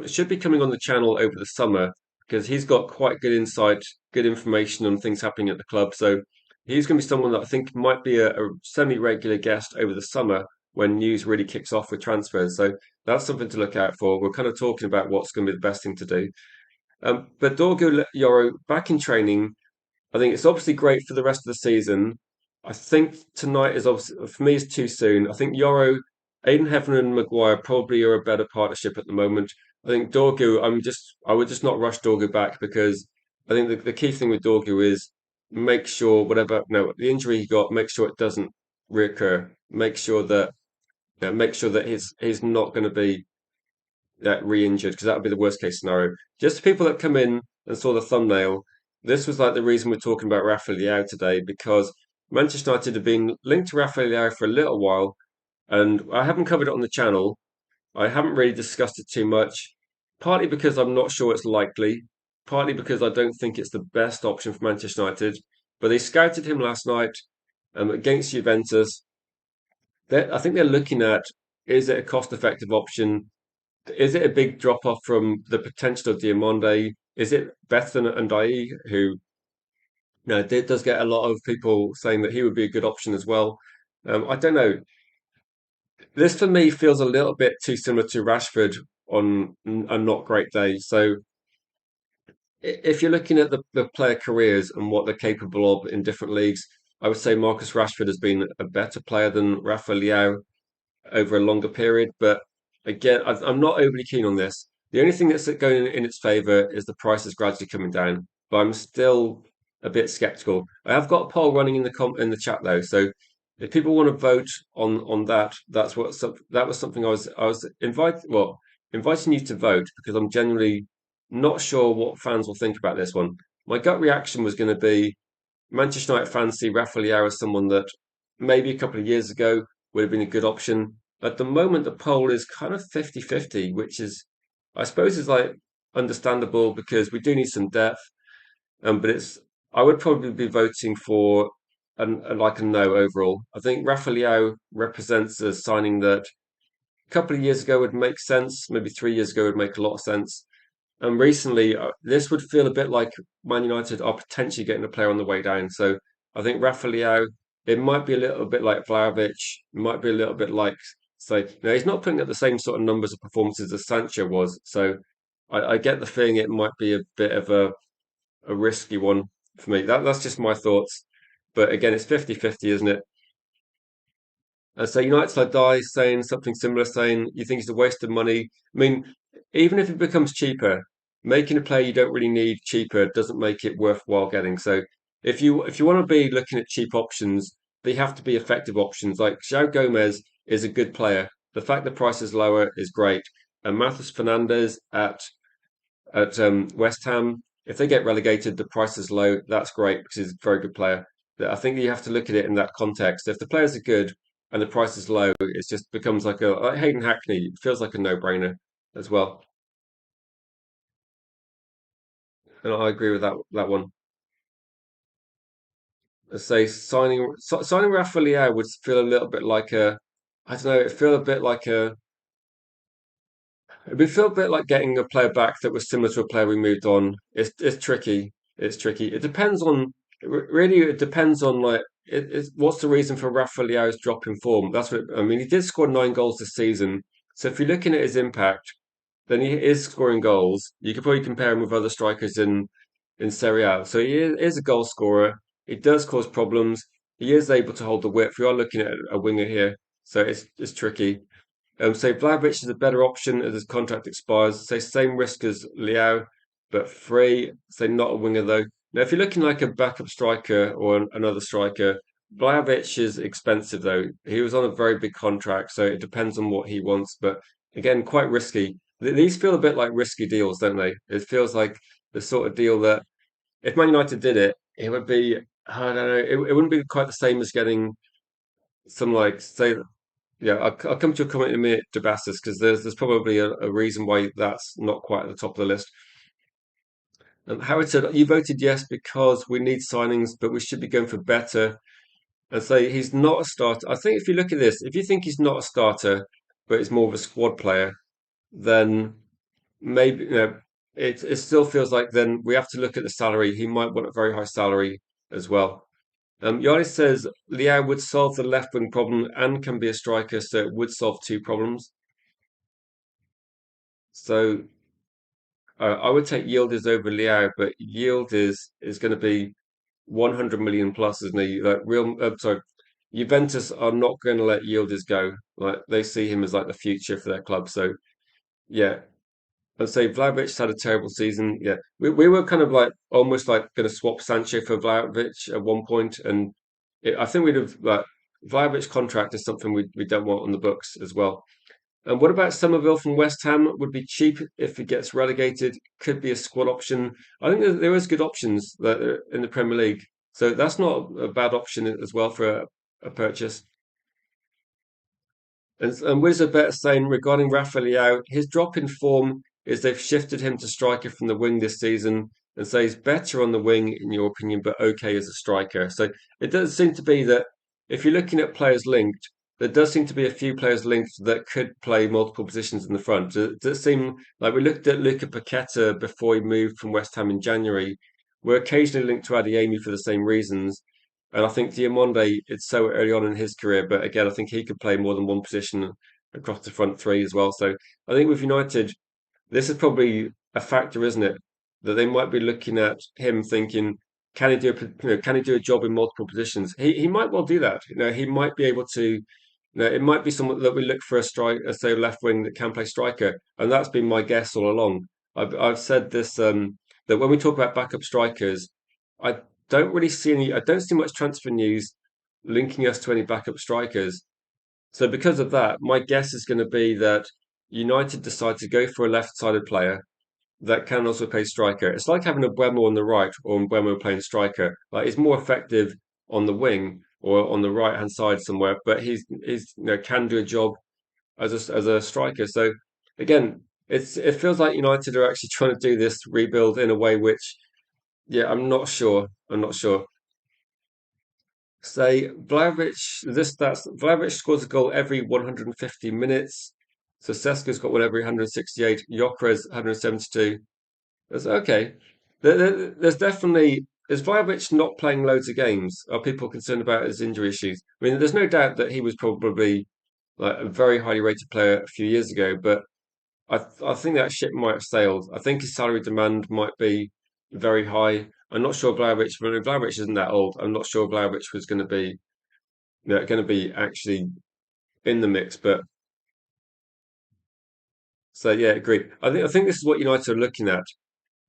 should be coming on the channel over the summer because he's got quite good insight, good information on things happening at the club. So he's going to be someone that I think might be a semi-regular guest over the summer when news really kicks off with transfers. So that's something to look out for. We're kind of talking about what's going to be the best thing to do. But Dorgu Yoro back in training, I think it's obviously great for the rest of the season. I think tonight is obviously for me is too soon. I think Yoro, Aiden Hefner and Maguire probably are a better partnership at the moment. I think Dorgu, I would just not rush Dorgu back because I think the key thing with Dorgu is make sure whatever no the injury he got, make sure it doesn't reoccur. Make sure that he's not going to be re-injured because that would be the worst case scenario. Just the people that come in and saw the thumbnail, this was like the reason we're talking about Rafael Leao today because Manchester United have been linked to Rafael Leao for a little while, and I haven't covered it on the channel. I haven't really discussed it too much, partly because I'm not sure it's likely, partly because I don't think it's the best option for Manchester United. But they scouted him last night against Juventus. I think they're looking at, is it a cost-effective option? Is it a big drop off from the potential of Diamonde? Is it better than Ndai, who does get a lot of people saying that he would be a good option as well? I don't know. This for me feels a little bit too similar to Rashford on a not great day. So if you're looking at the player careers and what they're capable of in different leagues, I would say Marcus Rashford has been a better player than Rafael Leao over a longer period. But again, I'm not overly keen on this. The only thing that's going in its favour is the price is gradually coming down, but I'm still a bit skeptical. I have got a poll running in the chat though, so if people want to vote on that, that was something I was inviting you to vote because I'm genuinely not sure what fans will think about this one. My gut reaction was going to be Manchester United fans see Rafael Leao as someone that maybe a couple of years ago would have been a good option. At the moment, the poll is kind of 50-50, which is, I suppose, is like understandable because we do need some depth. But I would probably be voting for like a no overall. I think Rafael Leao represents a signing that a couple of years ago would make sense, maybe 3 years ago would make a lot of sense. And recently, this would feel a bit like Man United are potentially getting a player on the way down. So I think Rafael Leao, it might be a little bit like Vlahovic, it might be a little bit like, so he's not putting up the same sort of numbers of performances as Sancho was. So I get the feeling it might be a bit of a risky one for me. That's just my thoughts. But again, it's 50-50, isn't it? So United side die saying something similar, saying you think it's a waste of money. I mean, even if it becomes cheaper, making a player you don't really need cheaper doesn't make it worthwhile getting. So if you want to be looking at cheap options, they have to be effective options. Like João Gomez is a good player. The fact the price is lower is great. And Matheus Fernandes at West Ham, if they get relegated, the price is low. That's great because he's a very good player. I think you have to look at it in that context. If the players are good and the price is low, it just becomes like Hayden Hackney. It feels like a no-brainer as well. And I agree with that one. I say signing Rafael Leao would feel a little bit like I don't know. It would feel a bit like getting a player back that was similar to a player we moved on. It's tricky. It's tricky. It depends on really. It depends on like what's the reason for Rafael Leao's drop in form? That's what I mean. He did score 9 goals this season, so if you're looking at his impact, then he is scoring goals. You could probably compare him with other strikers in Serie A. So he is a goal scorer. He does cause problems. He is able to hold the width. We are looking at a winger here, so it's tricky. So Vlahovic is a better option as his contract expires. Say same risk as Leao, but free. Say not a winger though. Now, if you're looking like a backup striker or another striker, Vlahovic is expensive though. He was on a very big contract, so it depends on what he wants. But again, quite risky. These feel a bit like risky deals, don't they? It feels like the sort of deal that if Man United did it, it would be, I don't know, it wouldn't be quite the same as getting some like say yeah, I'll come to your comment in a minute, Jabastis, because there's probably a reason why that's not quite at the top of the list. Howard said, you voted yes because we need signings, but we should be going for better. And say he's not a starter. I think if you look at this, if you think he's not a starter, but he's more of a squad player, then maybe it still feels like then we have to look at the salary. He might want a very high salary as well. Yannis says Leao would solve the left wing problem and can be a striker, so it would solve two problems. So I would take Yildiz over Leao, but Yildiz is going to be 100 million plus, isn't he? Like sorry, Juventus are not going to let Yildiz go. Like they see him as like the future for their club. So yeah, I'd say Vlahovic had a terrible season. Yeah, we were kind of like almost like going to swap Sancho for Vlahovic at one point, and I think we'd have like Vlahovic's contract is something we don't want on the books as well. And what about Somerville from West Ham? Would be cheap if he gets relegated. Could be a squad option. I think there is good options that in the Premier League, so that's not a bad option as well for a purchase. And Wizard Bet saying regarding Rafael Leao, his drop in form is they've shifted him to striker from the wing this season, and say he's better on the wing in your opinion, but okay as a striker. So it does seem to be that if you're looking at players linked, there does seem to be a few players linked that could play multiple positions in the front. It does seem like we looked at Luca Paqueta before he moved from West Ham in January. We're occasionally linked to Adeyemi for the same reasons. And I think Diamonde, it's so early on in his career, but again, I think he could play more than one position across the front three as well. So I think with United, this is probably a factor, isn't it? That they might be looking at him thinking, can he do can he do a job in multiple positions? He might well do that. He might be able to. It might be someone that we look for a strike, say left wing that can play striker, and that's been my guess all along. I've said this that when we talk about backup strikers, I don't really see any. I don't see much transfer news linking us to any backup strikers. So because of that, my guess is going to be that United decide to go for a left-sided player that can also play striker. It's like having a Buemo on the right or Buemo playing striker. Like he's more effective on the wing or on the right-hand side somewhere, but he's can do a job as a striker. So again, it feels like United are actually trying to do this rebuild in a way which, yeah, I'm not sure. I'm not sure. Say Vlahovic, this that's Vlahovic scores a goal every 150 minutes. So Seska's got one every 168. Gyökeres 172. That's okay. There's definitely is Vlahovic not playing loads of games? Are people concerned about his injury issues? I mean, there's no doubt that he was probably like a very highly rated player a few years ago, but I think that ship might have sailed. I think his salary demand might be very high. I'm not sure Vlahovic, but Vlahovic isn't that old. I'm not sure Vlahovic was going to be actually in the mix. But so yeah, agree. I think this is what United are looking at.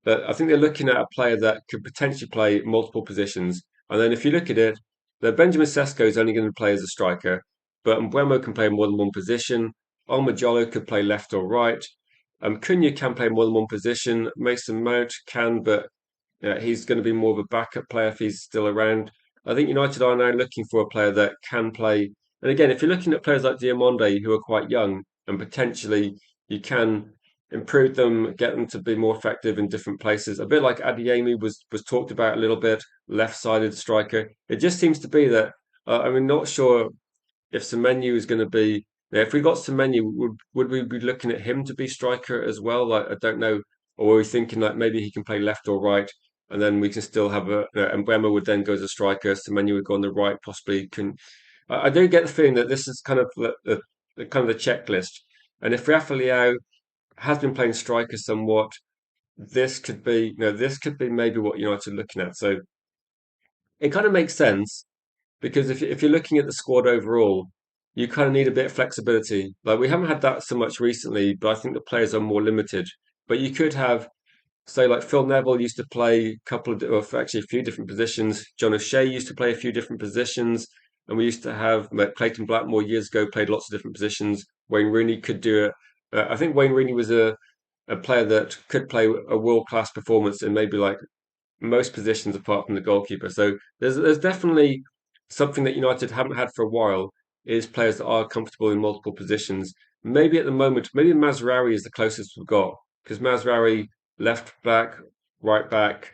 But I think they're looking at a player that could potentially play multiple positions. And then if you look at it, that Benjamin Sesko is only going to play as a striker, but Mbeumo can play more than one position. Almajolo could play left or right. Cunha can play more than one position. Mason Mount can, but he's going to be more of a backup player if he's still around. I think United are now looking for a player that can play. And again, if you're looking at players like Diamonde who are quite young and potentially you can improve them, get them to be more effective in different places. A bit like Adeyemi was talked about a little bit, left-sided striker. It just seems to be that I'm not sure if Semenyo is going to be. If we got Semenyo, would we be looking at him to be striker as well? Like I don't know, or are we thinking like maybe he can play left or right? and then we can still have and Bremer would then go as a striker, Semenyo would go on the right, possibly can. I do get the feeling that this is kind of the kind of the checklist, and if Rafael Leao has been playing striker somewhat, this could be maybe what United are looking at. So it kind of makes sense because if you're looking at the squad overall, you kind of need a bit of flexibility. Like we haven't had that so much recently, but I think the players are more limited. But you could have, say, like Phil Neville used to play a couple of, or actually a few different positions. John O'Shea used to play a few different positions, and we used to have like, Clayton Blackmore years ago played lots of different positions. Wayne Rooney could do it. I think Wayne Rooney was a player that could play a world class performance in maybe like most positions apart from the goalkeeper. So there's definitely something that United haven't had for a while is players that are comfortable in multiple positions. Maybe at the moment, maybe Mazraoui is the closest we've got because Mazraoui left back, right back,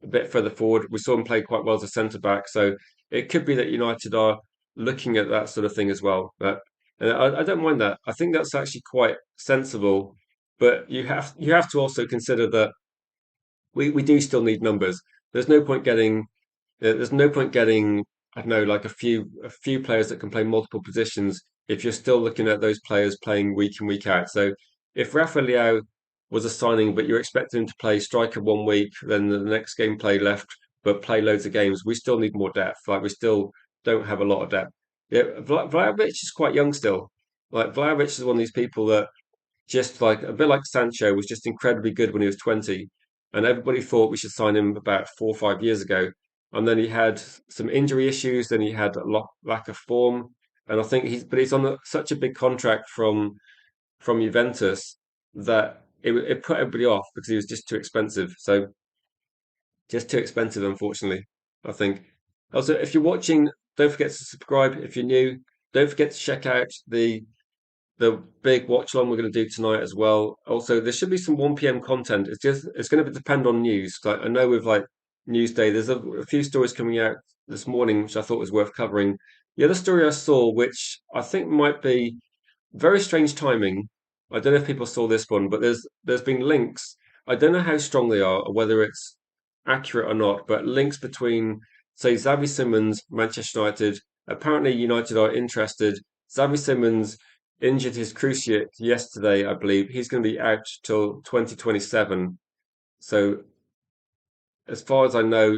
a bit further forward. We saw him play quite well as a centre back, so it could be that United are looking at that sort of thing as well. But and I don't mind that. I think that's actually quite sensible. But you have to also consider that we do still need numbers. There's no point getting there's no point getting I don't know like a few players that can play multiple positions if you're still looking at those players playing week in week out. So if Rafael Leao was a signing, but you're expecting him to play striker one week, then the next game play left, but play loads of games, we still need more depth. Like we still don't have a lot of depth. Yeah, Vlahovic is quite young still. Like Vlahovic is one of these people that just like a bit like Sancho was just incredibly good when he was 20, and everybody thought we should sign him about 4 or 5 years ago. And then he had some injury issues, then he had a lack of form, and I think he's on such a big contract from Juventus that it put everybody off because he was just too expensive. So just too expensive, unfortunately. I think. Also, if you're watching, don't forget to subscribe. If you're new, don't forget to check out the big watch along we're going to do tonight as well. Also, there should be some 1 p.m. content. It's going to depend on news. Like I know with like Newsday, there's a few stories coming out this morning which I thought was worth covering. The other story I saw, which I think might be very strange timing. I don't know if people saw this one, but there's been links. I don't know how strong they are or whether it's accurate or not, but links between say Xavi Simons, Manchester United. Apparently, United are interested. Xavi Simons injured his cruciate yesterday, I believe. He's going to be out till 2027. So as far as I know,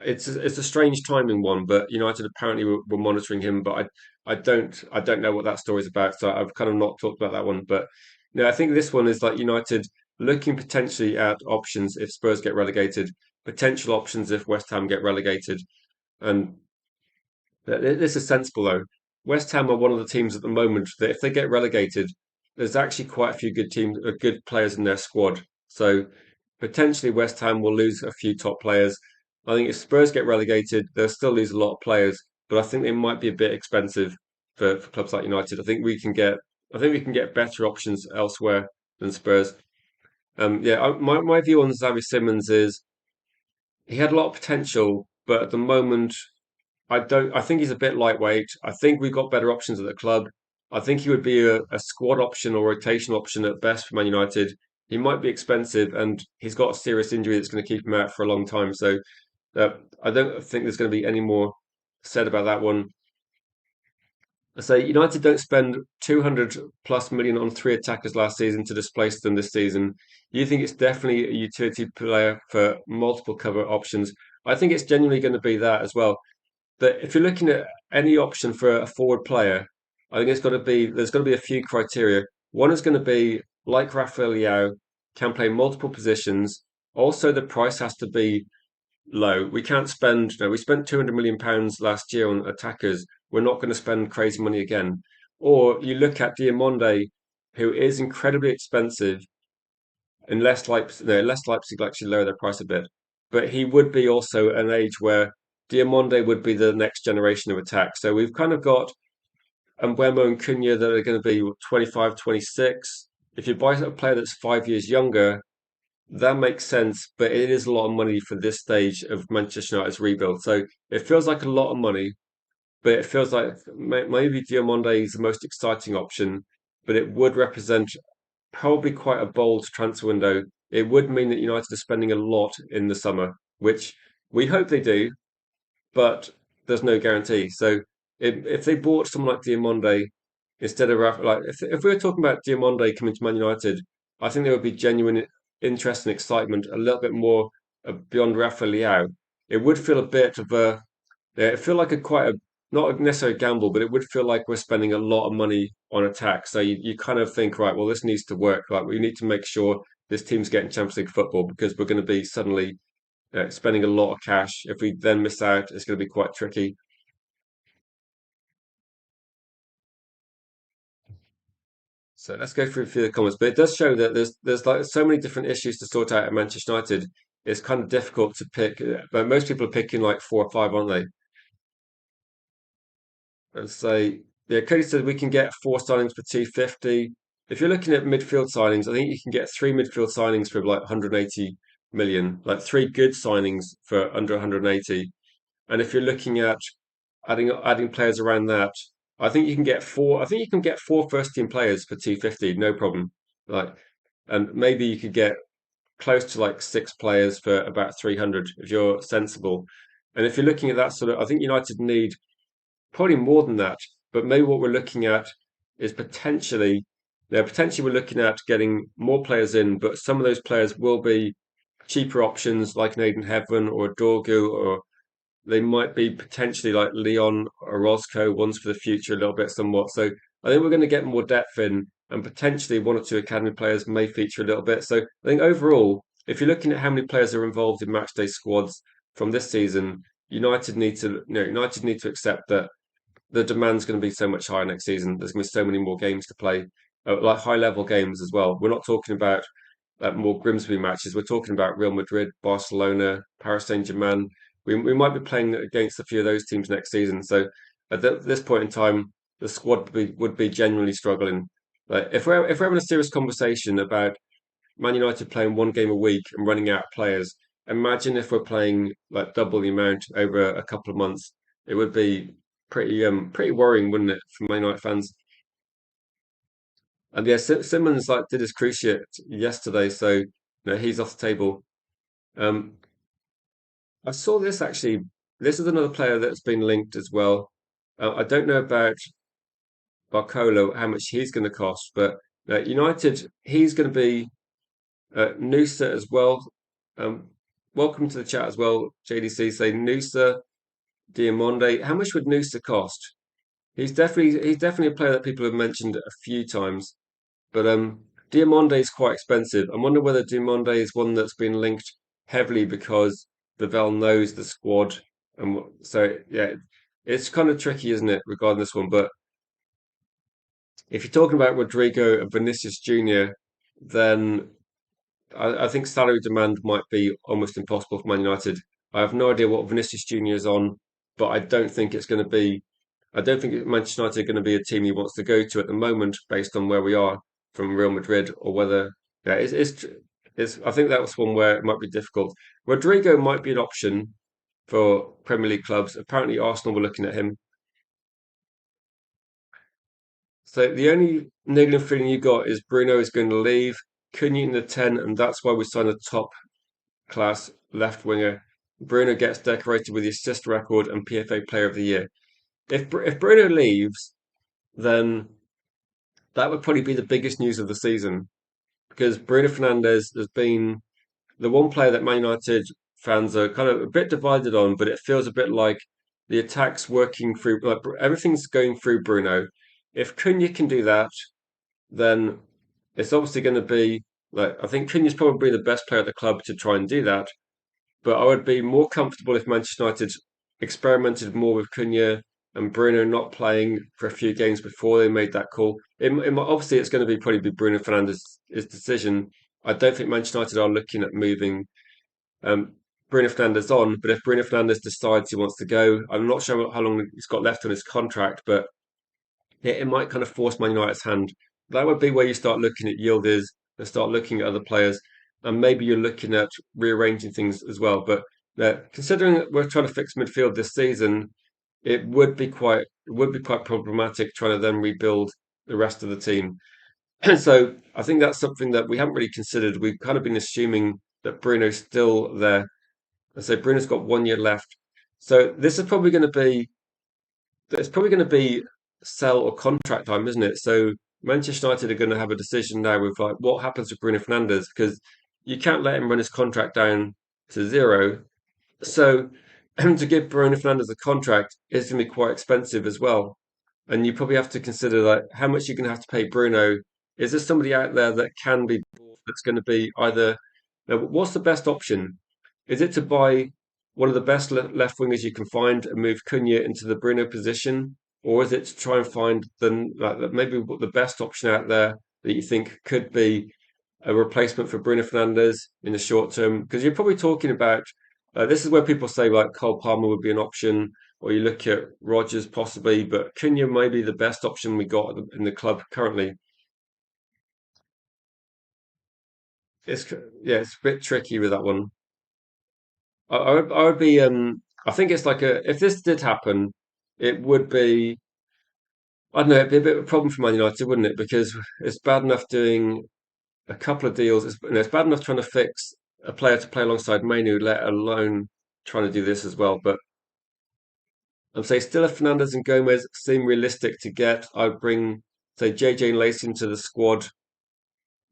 it's a strange timing one, but United apparently were monitoring him, but I don't know what that story's about, so I've kind of not talked about that one. But I think this one is like United looking potentially at options if Spurs get relegated, potential options if West Ham get relegated, and this is sensible though. West Ham are one of the teams at the moment that if they get relegated, there's actually quite a few good teams, good players in their squad. So potentially West Ham will lose a few top players. I think if Spurs get relegated, they'll still lose a lot of players, but I think they might be a bit expensive for clubs like United. I think we can get better options elsewhere than Spurs. My view on Xavi Simons is he had a lot of potential, but at the moment I don't. I think he's a bit lightweight. I think we've got better options at the club. I think he would be a squad option or rotation option at best for Man United. He might be expensive, and he's got a serious injury that's going to keep him out for a long time. So I don't think there's going to be any more said about that one. I say United don't spend 200 plus million on three attackers last season to displace them this season. You think it's definitely a utility player for multiple cover options? I think it's genuinely going to be that as well. But if you're looking at any option for a forward player, I think there's got to be a few criteria. One is going to be like Rafael Leao, can play multiple positions. Also, the price has to be low. We can't spend, we spent £200 million last year on attackers. We're not going to spend crazy money again. Or you look at Diamonde, who is incredibly expensive, unless Leipzig, no, unless Leipzig actually lower their price a bit. But he would be also an age where Diamonde would be the next generation of attack. So we've kind of got Mbeumo and Cunha that are going to be 25, 26. If you buy a player that's 5 years younger, that makes sense, but it is a lot of money for this stage of Manchester United's rebuild. So it feels like a lot of money, but it feels like maybe Diamonde is the most exciting option, but it would represent probably quite a bold transfer window. It would mean that United are spending a lot in the summer, which we hope they do, but there's no guarantee. So if they bought someone like Diamonde instead of like if we were talking about Diamonde coming to Man United, I think there would be genuine interest and excitement, a little bit more beyond Rafael Leao. It would feel a bit of a yeah, it feel like a quite a not necessarily a gamble, but it would feel like we're spending a lot of money on attack. So you kind of think, right, well, this needs to work. Like we need to make sure this team's getting Champions League football because we're going to be suddenly spending a lot of cash. If we then miss out, it's going to be quite tricky. So let's go through a few of the comments. But it does show that there's like so many different issues to sort out at Manchester United. It's kind of difficult to pick. But most people are picking like four or five, aren't they? And say, yeah, Cody said we can get four signings for 250. If you're looking at midfield signings, I think you can get three midfield signings for like 180 million, like three good signings for under 180. And if you're looking at adding players around that, I think you can get four. I think you can get four first team players for 250, no problem. Like, and maybe you could get close to like six players for about 300 if you're sensible. And if you're looking at that sort of, I think United need probably more than that. But maybe what we're looking at is potentially we're looking at getting more players in, but some of those players will be cheaper options like an Aiden Heaven or a Dorgu, or they might be potentially like Leon or Roscoe, ones for the future a little bit somewhat. So I think we're going to get more depth in, and potentially one or two academy players may feature a little bit. So I think overall, if you're looking at how many players are involved in matchday squads from this season, United need to accept that the demand's going to be so much higher next season. There's going to be so many more games to play, like high level games as well. We're not talking about more Grimsby matches. We're talking about Real Madrid, Barcelona, Paris Saint-Germain. We might be playing against a few of those teams next season. So this point in time, the squad would be genuinely struggling. Like if we're having a serious conversation about Man United playing one game a week and running out of players, imagine if we're playing like double the amount over a couple of months. It would be pretty worrying, wouldn't it, for Man United fans? And yeah, Simmons like did his cruciate yesterday, so he's off the table. Um, I saw this actually. This is another player that's been linked as well. I don't know about Barcolo, how much he's going to cost, but United, he's going to be Noosa as well. Um, welcome to the chat as well, JDC. Say Noosa, Diamonde. How much would Noosa cost? He's definitely a player that people have mentioned a few times. But Diamonde is quite expensive. I wonder whether Diamonde is one that's been linked heavily because Vivell knows the squad, and so yeah, it's kind of tricky, isn't it, regarding this one? But if you're talking about Rodrigo and Vinicius Junior, then I think salary demand might be almost impossible for Man United. I have no idea what Vinicius Junior is on, but I don't think it's going to be. I don't think Manchester United are going to be a team he wants to go to at the moment, based on where we are from Real Madrid, or whether yeah, it's. I think that was one where it might be difficult. Rodrigo might be an option for Premier League clubs. Apparently, Arsenal were looking at him. So the only niggling feeling you got is Bruno is going to leave. Cunha in the 10, and that's why we signed a top class left winger. Bruno gets decorated with the assist record and PFA Player of the Year. If Bruno leaves, then that would probably be the biggest news of the season because Bruno Fernandes has been the one player that Man United fans are kind of a bit divided on, but it feels a bit like the attack's working through, like everything's going through Bruno. If Cunha can do that, then it's obviously going to be like I think Cunha's probably the best player at the club to try and do that. But I would be more comfortable if Manchester United experimented more with Cunha and Bruno not playing for a few games before they made that call. Obviously, it's going to be probably be Bruno Fernandes' decision. I don't think Manchester United are looking at moving um, Bruno Fernandes on, but if Bruno Fernandes decides he wants to go, I'm not sure how long he's got left on his contract, but it might kind of force Man United's hand. That would be where you start looking at Yildiz and start looking at other players, and maybe you're looking at rearranging things as well. But considering that we're trying to fix midfield this season, it would be quite problematic trying to then rebuild the rest of the team. So I think that's something that we haven't really considered. We've kind of been assuming that Bruno's still there. And so Bruno's got 1 year left. So this is probably going to be it's probably going to be sell or contract time, isn't it? So Manchester United are going to have a decision now with like what happens with Bruno Fernandes because you can't let him run his contract down to zero. So to give Bruno Fernandes a contract is going to be quite expensive as well. And you probably have to consider like how much you're going to have to pay Bruno. Is there somebody out there that can be bought that's going to be either? Now, what's the best option? Is it to buy one of the best left wingers you can find and move Cunha into the Bruno position, or is it to try and find maybe the best option out there that you think could be a replacement for Bruno Fernandes in the short term? Because you're probably talking about this is where people say like Cole Palmer would be an option, or you look at Rodgers possibly, but Cunha may be the best option we got in the club currently. It's yeah, it's a bit tricky with that one. I would be I think it's like a if this did happen, it would be I don't know, it'd be a bit of a problem for Man United, wouldn't it? Because it's bad enough doing a couple of deals. It's bad enough trying to fix a player to play alongside Mainu, let alone trying to do this as well. But I'm saying still if Fernandez and Gomez seem realistic to get, I'd bring say JJ and Lacey into the squad.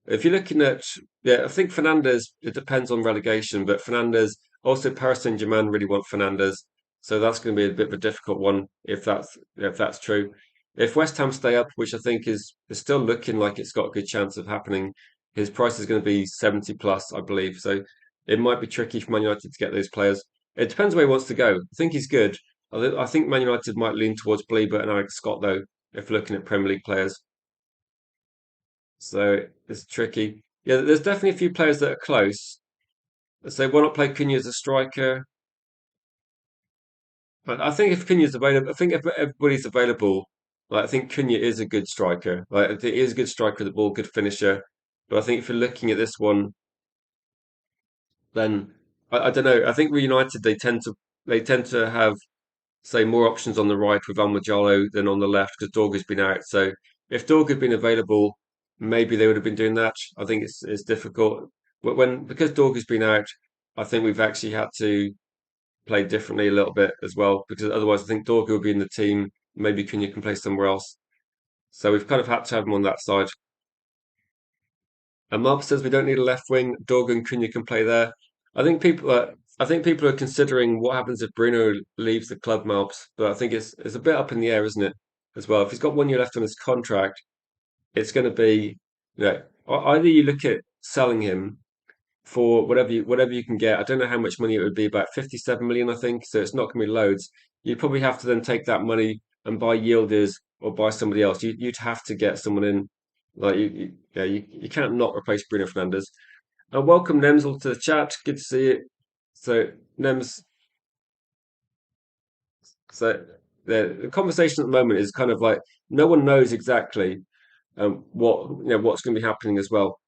If you're looking at, yeah, I think Fernandez, it depends on relegation, but Fernandez, also Paris Saint-Germain really want Fernandez. So that's going to be a bit of a difficult one if that's true. If West Ham stay up, which I think is still looking like it's got a good chance of happening, his price is going to be 70 plus, I believe. So it might be tricky for Man United to get those players. It depends where he wants to go. I think he's good. I think Man United might lean towards Bliebert and Alex Scott, though, if looking at Premier League players. So it's tricky. Yeah, there's definitely a few players that are close. So why not play Cunha as a striker? But I think if Cunha's available, I think if everybody's available, like I think Cunha is a good striker. Like I think he is a good striker of the ball, good finisher. But I think if you're looking at this one, then I don't know. I think with United they tend to have say more options on the right with Almajalo than on the left because Dorgu's been out. So if Dorgu had been available, maybe they would have been doing that. I think it's difficult. But because Dorgu's been out, I think we've actually had to play differently a little bit as well because otherwise I think Dorgu will be in the team. Maybe Cunha can play somewhere else. So we've kind of had to have him on that side. And Marv says we don't need a left wing. Dorgu and Cunha can play there. I think people are. I think people are considering what happens if Bruno leaves the club, Malps. But I think it's a bit up in the air, isn't it? As well, if he's got 1 year left on his contract, it's going to be, either you look at selling him for whatever you can get. I don't know how much money it would be, about 57 million, I think. So it's not going to be loads. You'd probably have to then take that money and buy Yildiz or buy somebody else. You'd have to get someone in. Like yeah, you can't not replace Bruno Fernandes. And welcome Nemsel to the chat. Good to see you. So Nems, so the conversation at the moment is kind of like no one knows exactly what's going to be happening as well.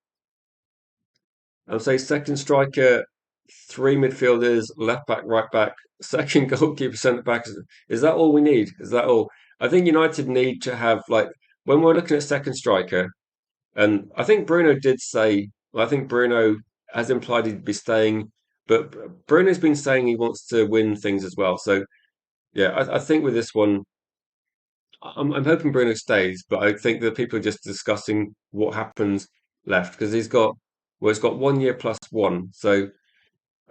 I'll say second striker, three midfielders, left back, right back, second goalkeeper, centre back. Is that all we need? Is that all? I think United need to have like when we're looking at second striker, and I think Bruno did say, well, I think Bruno has implied he'd be staying, but Bruno's been saying he wants to win things as well. So yeah, I think with this one, I'm hoping Bruno stays, but I think that people are just discussing what happens left because he's got 1 year plus one, so and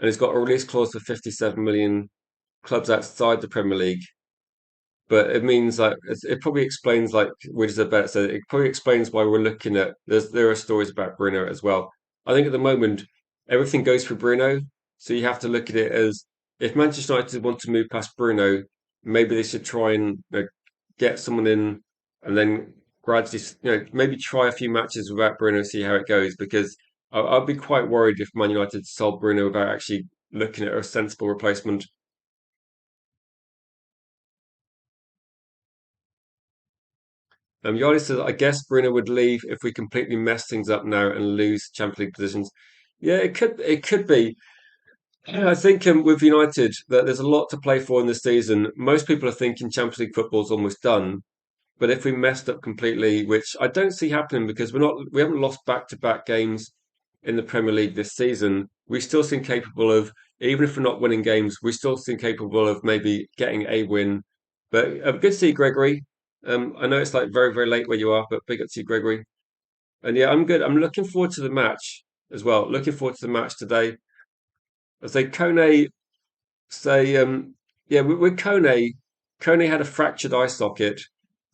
he's got a release clause for 57 million clubs outside the Premier League. But it means like it probably explains like which is a better. So it probably explains why we're looking at there are stories about Bruno as well. I think at the moment everything goes for Bruno, so you have to look at it as if Manchester United want to move past Bruno, maybe they should try and get someone in and then gradually maybe try a few matches without Bruno, see how it goes. Because I'd be quite worried if Man United sold Bruno without actually looking at a sensible replacement. Yali says, I guess Bruno would leave if we completely mess things up now and lose Champions League positions. Yeah, it could be. I think with United that there's a lot to play for in this season. Most people are thinking Champions League football's almost done, But if we messed up completely, which I don't see happening because we haven't lost back-to-back games in the Premier League this season, we still seem capable of, even if we're not winning games, we still seem capable of maybe getting a win. But good to see Gregory. I know it's like very, very late where you are, but big up to you, Gregory. And yeah, I'm good. I'm looking forward to the match as well. Looking forward to the match today. I say Kone say yeah, with Kone, Kone had a fractured eye socket,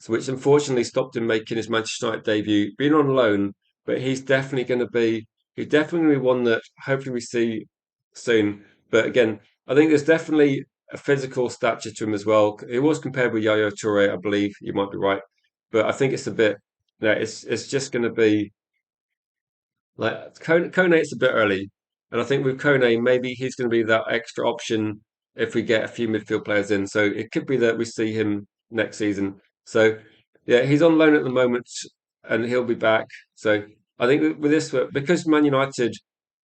so which unfortunately stopped him making his Manchester United debut, being on loan, but he's definitely going to be one that hopefully we see soon. But again, I think there's definitely a physical stature to him as well. He was compared with Yaya Toure, I believe. You might be right, but I think it's a bit. Yeah, it's just going to be like Kone, it's a bit early, and I think with Kone, maybe he's going to be that extra option if we get a few midfield players in. So it could be that we see him next season. So yeah, he's on loan at the moment, and he'll be back. So I think with this, because Man United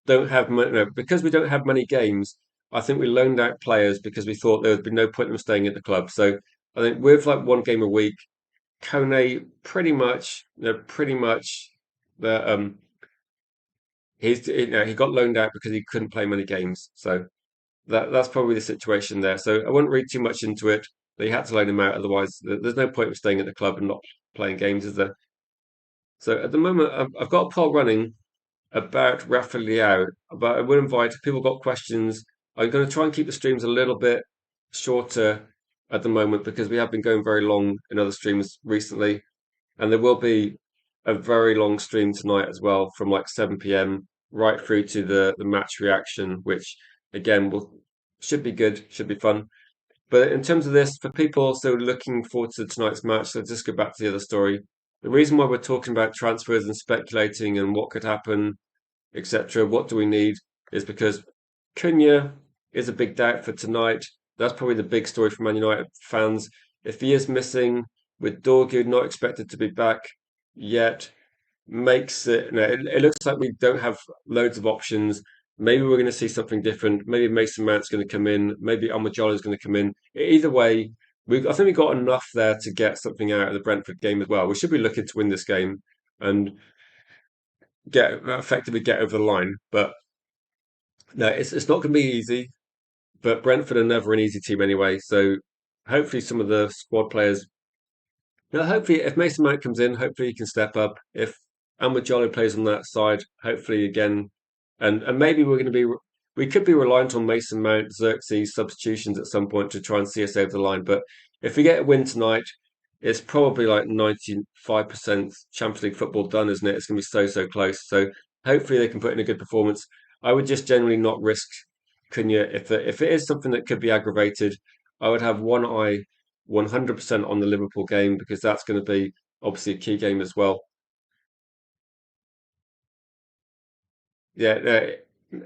don't have no, because we don't have many games, I think we loaned out players because we thought there would be no point in them staying at the club. So I think with like one game a week, Kone pretty much the he got loaned out because he couldn't play many games. So that's probably the situation there. So I wouldn't read too much into it. They had to loan him out, otherwise there's no point in staying at the club and not playing games, is there? So at the moment, I've got a poll running about Rafael Leao, but I would invite if people got questions. I'm going to try and keep the streams a little bit shorter at the moment because we have been going very long in other streams recently. And there will be a very long stream tonight as well, from like 7 p.m. right through to the match reaction, which again will should be good, should be fun. But in terms of this, for people also looking forward to tonight's match, let's just go back to the other story. The reason why we're talking about transfers and speculating and what could happen, etc., what do we need, is because Cunha is a big doubt for tonight. That's probably the big story for Man United fans. If he is missing, with Dorgu not expected to be back yet, makes it, it looks like we don't have loads of options. Maybe we're going to see something different. Maybe Mason Mount's going to come in. Maybe Amajala is going to come in. Either way, I think we got enough there to get something out of the Brentford game as well. We should be looking to win this game and get over the line. But no, it's not going to be easy. But Brentford are never an easy team anyway. So hopefully some of the squad players. Hopefully if Mason Mount comes in, hopefully he can step up. If Amber Jolly plays on that side, hopefully again, and maybe we could be reliant on Mason Mount, Xerxes substitutions at some point to try and see us over the line. But if we get a win tonight, it's probably like 95% Champions League football done, isn't it? It's going to be so close. So hopefully they can put in a good performance. I would just generally not risk Cunha if it is something that could be aggravated. I would have one eye 100% on the Liverpool game because that's going to be obviously a key game as well. Yeah,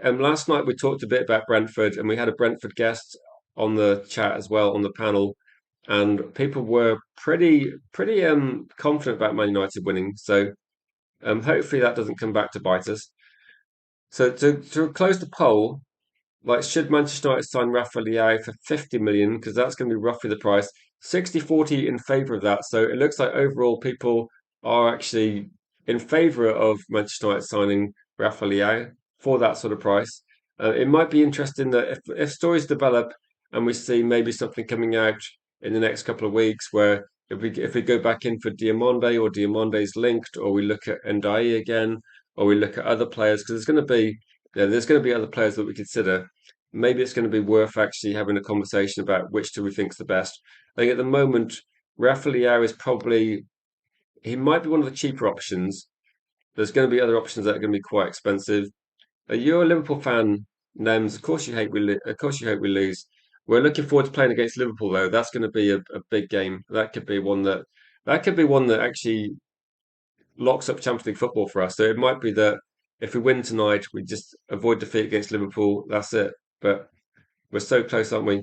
last night we talked a bit about Brentford, and we had a Brentford guest on the chat as well on the panel, and people were pretty confident about Man United winning. So hopefully that doesn't come back to bite us. So to close the poll, like, should Manchester United sign Rafael Leao for 50 million? Because that's going to be roughly the price. 60-40 in favour of that. So it looks like overall people are actually in favour of Manchester United signing Rafael Leao for that sort of price. It might be interesting that if stories develop and we see maybe something coming out in the next couple of weeks where if we go back in for Diamande or Diamande's linked, or we look at Ndai again, or we look at other players, because there's going to be other players that we consider. Maybe it's going to be worth actually having a conversation about which do we think is the best. I think at the moment, Rafael Leao is probably he might be one of the cheaper options. There's going to be other options that are going to be quite expensive. You're a Liverpool fan, Nems. Of course you hate of course you hope we lose. We're looking forward to playing against Liverpool though. That's going to be a big game. That could be one that actually locks up Champions League football for us. So it might be that if we win tonight, we just avoid defeat against Liverpool. That's it. But we're so close, aren't we?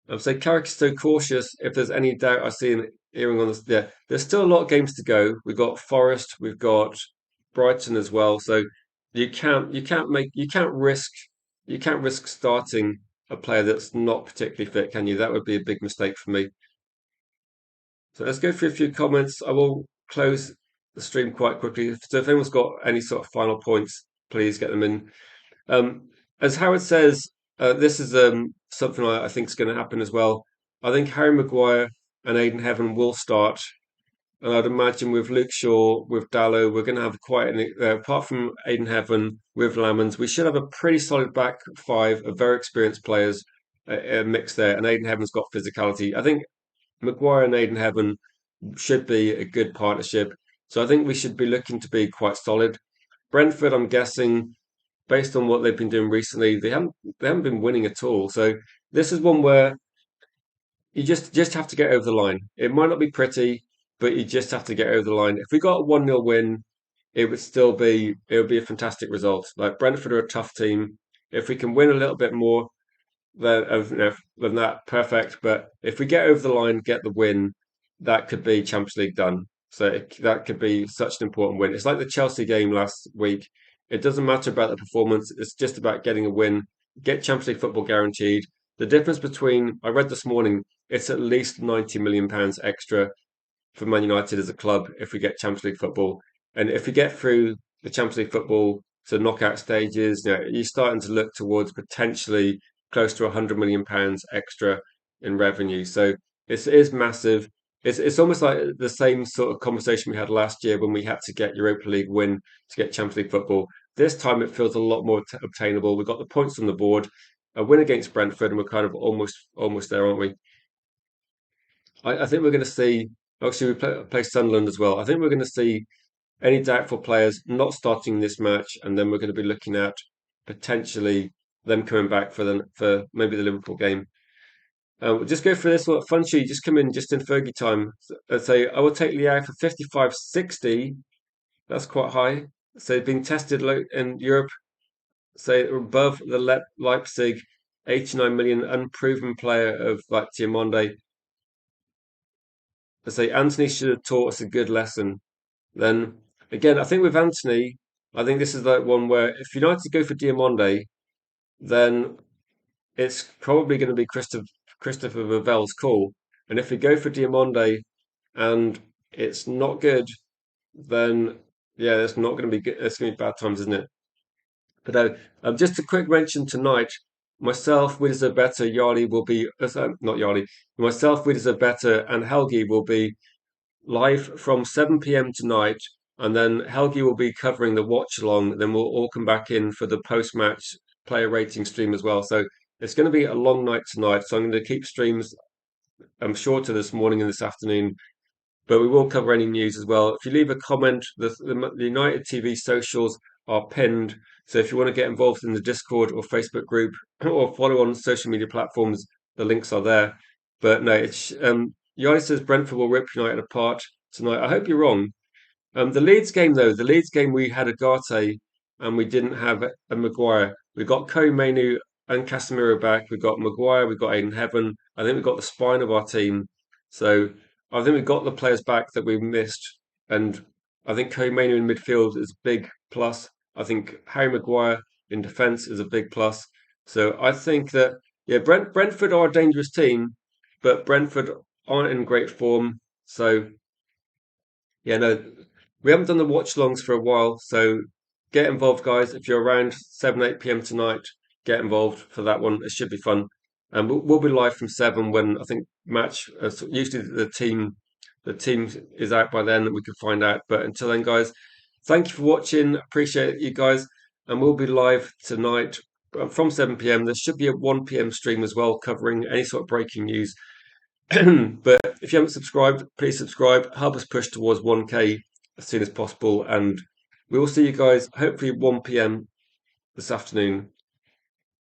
I'd say Carrick's so cautious. If there's any doubt, I see him hearing on this. Yeah, there's still a lot of games to go. We've got Forest, we've got Brighton as well. So you can't risk starting a player that's not particularly fit, can you? That would be a big mistake for me. So let's go through a few comments. I will close the stream quite quickly. So if anyone's got any sort of final points, please get them in. As Howard says, this is something I think is going to happen as well. I think Harry Maguire and Aidan Heaven will start. And I'd imagine with Luke Shaw, with Dallow, we're going to have quite an, apart from Aidan Heaven, with Lamans, we should have a pretty solid back five of very experienced players mixed there. And Aidan Heaven's got physicality. I think Maguire and Aidan Heaven should be a good partnership. So I think we should be looking to be quite solid. Brentford, I'm guessing, based on what they've been doing recently, they haven't been winning at all. So this is one where you just have to get over the line. It might not be pretty, but you just have to get over the line. If we got a 1-0 win, it would be a fantastic result. Like Brentford are a tough team. If we can win a little bit more, than that, perfect. But if we get over the line, get the win, that could be Champions League done. So that could be such an important win. It's like the Chelsea game last week. It doesn't matter about the performance. It's just about getting a win, get Champions League football guaranteed. The difference between, I read this morning, it's at least £90 million extra for Man United as a club if we get Champions League football. And if we get through the Champions League football to knockout stages, you're starting to look towards potentially close to £100 million extra in revenue. So it is massive. It's almost like the same sort of conversation we had last year when we had to get Europa League win to get Champions League football. This time it feels a lot more obtainable. We've got the points on the board, a win against Brentford, and we're kind of almost there, aren't we? I think we're going to see. Actually, we play Sunderland as well. I think we're going to see any doubtful players not starting this match, and then we're going to be looking at potentially them coming back for maybe the Liverpool game. We'll just go through this one. Funchy, just come in just in Fergie time. Let's say I will take Leao for 55.60. That's quite high. So being tested in Europe, say above the Leipzig 89 million unproven player of like Diamonde. Let's say Anthony should have taught us a good lesson. Then again, I think with Anthony, I think this is like one where if United go for Diamonde, then it's probably going to be Christopher Vivell's call. And if we go for Diamonde and it's not good, then yeah, it's not going to be good. It's going to be bad times, isn't it? But just a quick mention tonight. Myself, we deserve better. Yarly will be not Yarly. Myself, we deserve better, and Helgi will be live from 7 p.m. tonight, and then Helgi will be covering the watch along. Then we'll all come back in for the post match player rating stream as well. So it's going to be a long night tonight. So I'm going to keep streams, I'm shorter this morning and this afternoon, but we will cover any news as well. If you leave a comment, the United TV socials are pinned. So if you want to get involved in the Discord or Facebook group or follow on social media platforms, the links are there. But no, Yanni says Brentford will rip United apart tonight. I hope you're wrong. The Leeds game, though, we had Agate and we didn't have a Maguire. We got Ko Mainu and Casemiro back. We got Maguire, we got Aidan Heaven. I think we got the spine of our team. So I think we got the players back that we missed. And I think Ko Mainu in midfield is a big plus. I think Harry Maguire in defence is a big plus. So I think that, yeah, Brentford are a dangerous team, but Brentford aren't in great form. So, yeah, no, we haven't done the watch longs for a while. So get involved, guys. If you're around 7, 8 p.m. tonight, get involved for that one. It should be fun. And we'll be live from 7 when I think match. Usually the team is out by then that we can find out. But until then, guys, thank you for watching. Appreciate you guys. And we'll be live tonight from 7 p.m. There should be a 1 p.m. stream as well covering any sort of breaking news. But if you haven't subscribed, please subscribe. Help us push towards 1K as soon as possible. And we will see you guys hopefully 1 p.m. this afternoon.